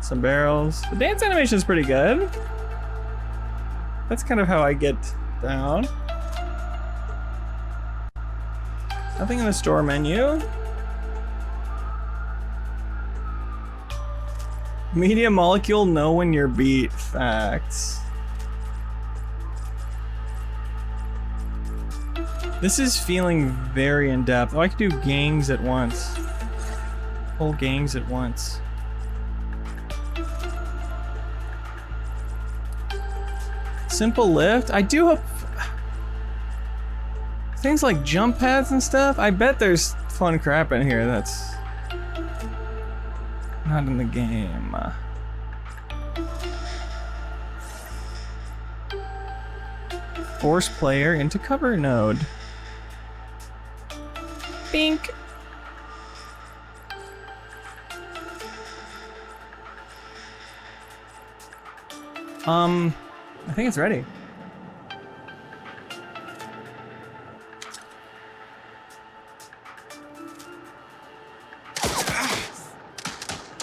Some barrels. The dance animation is pretty good. That's kind of how I get down. Nothing in the store menu. Media molecule, know when you're beat. Facts. This is feeling very in-depth. Oh, I could do gangs at once. Whole gangs at once. Simple lift. I do hope things like jump pads and stuff. I bet there's fun crap in here that's not in the game. Force player into cover node. Bink. I think it's ready.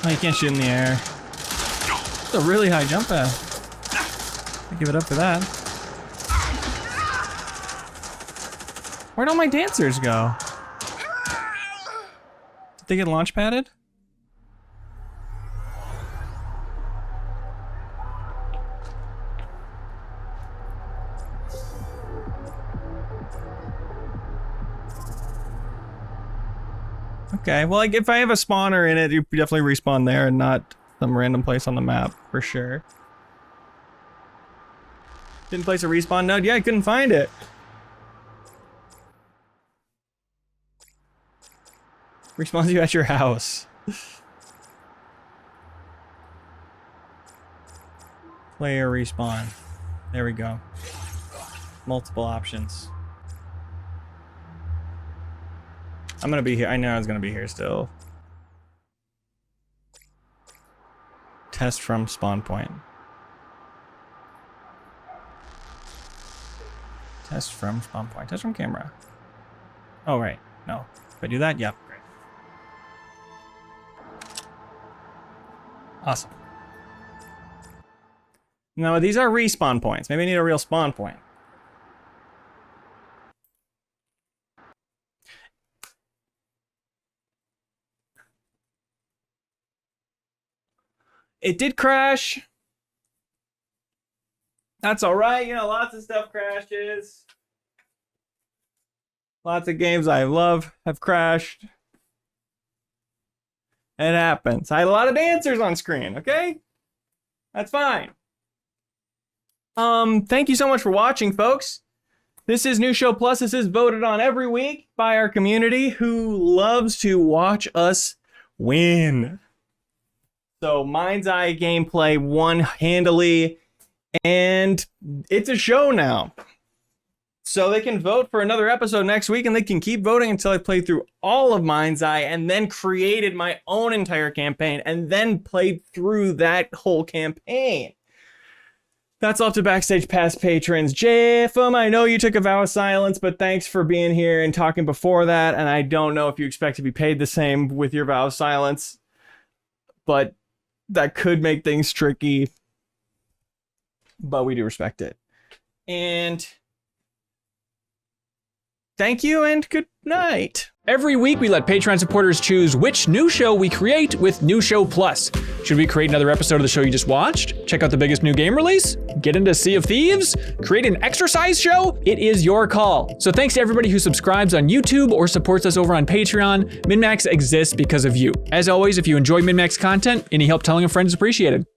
Oh, you can't shoot in the air. It's a really high jump pad. I give it up for that. Where'd all my dancers go? Did they get launch padded? Okay, well, like if I have a spawner in it, you definitely respawn there and not some random place on the map, for sure. Didn't place a respawn node? Yeah, I couldn't find it. Respawns you at your house. Player respawn. There we go. Multiple options. I'm gonna be here. I know I was gonna be here still. Test from spawn point. Test from spawn point. Test from camera. Oh, right. No. If I do that, yep. Great. Awesome. Now, these are respawn points. Maybe I need a real spawn point. It did crash. That's all right. You know, lots of stuff crashes. Lots of games I love have crashed. It happens. I had a lot of dancers on screen, okay? That's fine. Thank you so much for watching, folks. This is New Show Plus. This is voted on every week by our community who loves to watch us win. So MindsEye gameplay won handily, and it's a show now. So they can vote for another episode next week, and they can keep voting until I play through all of MindsEye and then created my own entire campaign and then played through that whole campaign. That's all to Backstage Pass patrons. Jeff, I know you took a vow of silence, but thanks for being here and talking before that, and I don't know if you expect to be paid the same with your vow of silence, but that could make things tricky, but we do respect it. And thank you and good night. Every week, we let Patreon supporters choose which new show we create with New Show Plus. Should we create another episode of the show you just watched? Check out the biggest new game release? Get into Sea of Thieves? Create an exercise show? It is your call. So thanks to everybody who subscribes on YouTube or supports us over on Patreon. MinnMax exists because of you. As always, if you enjoy MinnMax content, any help telling a friend is appreciated.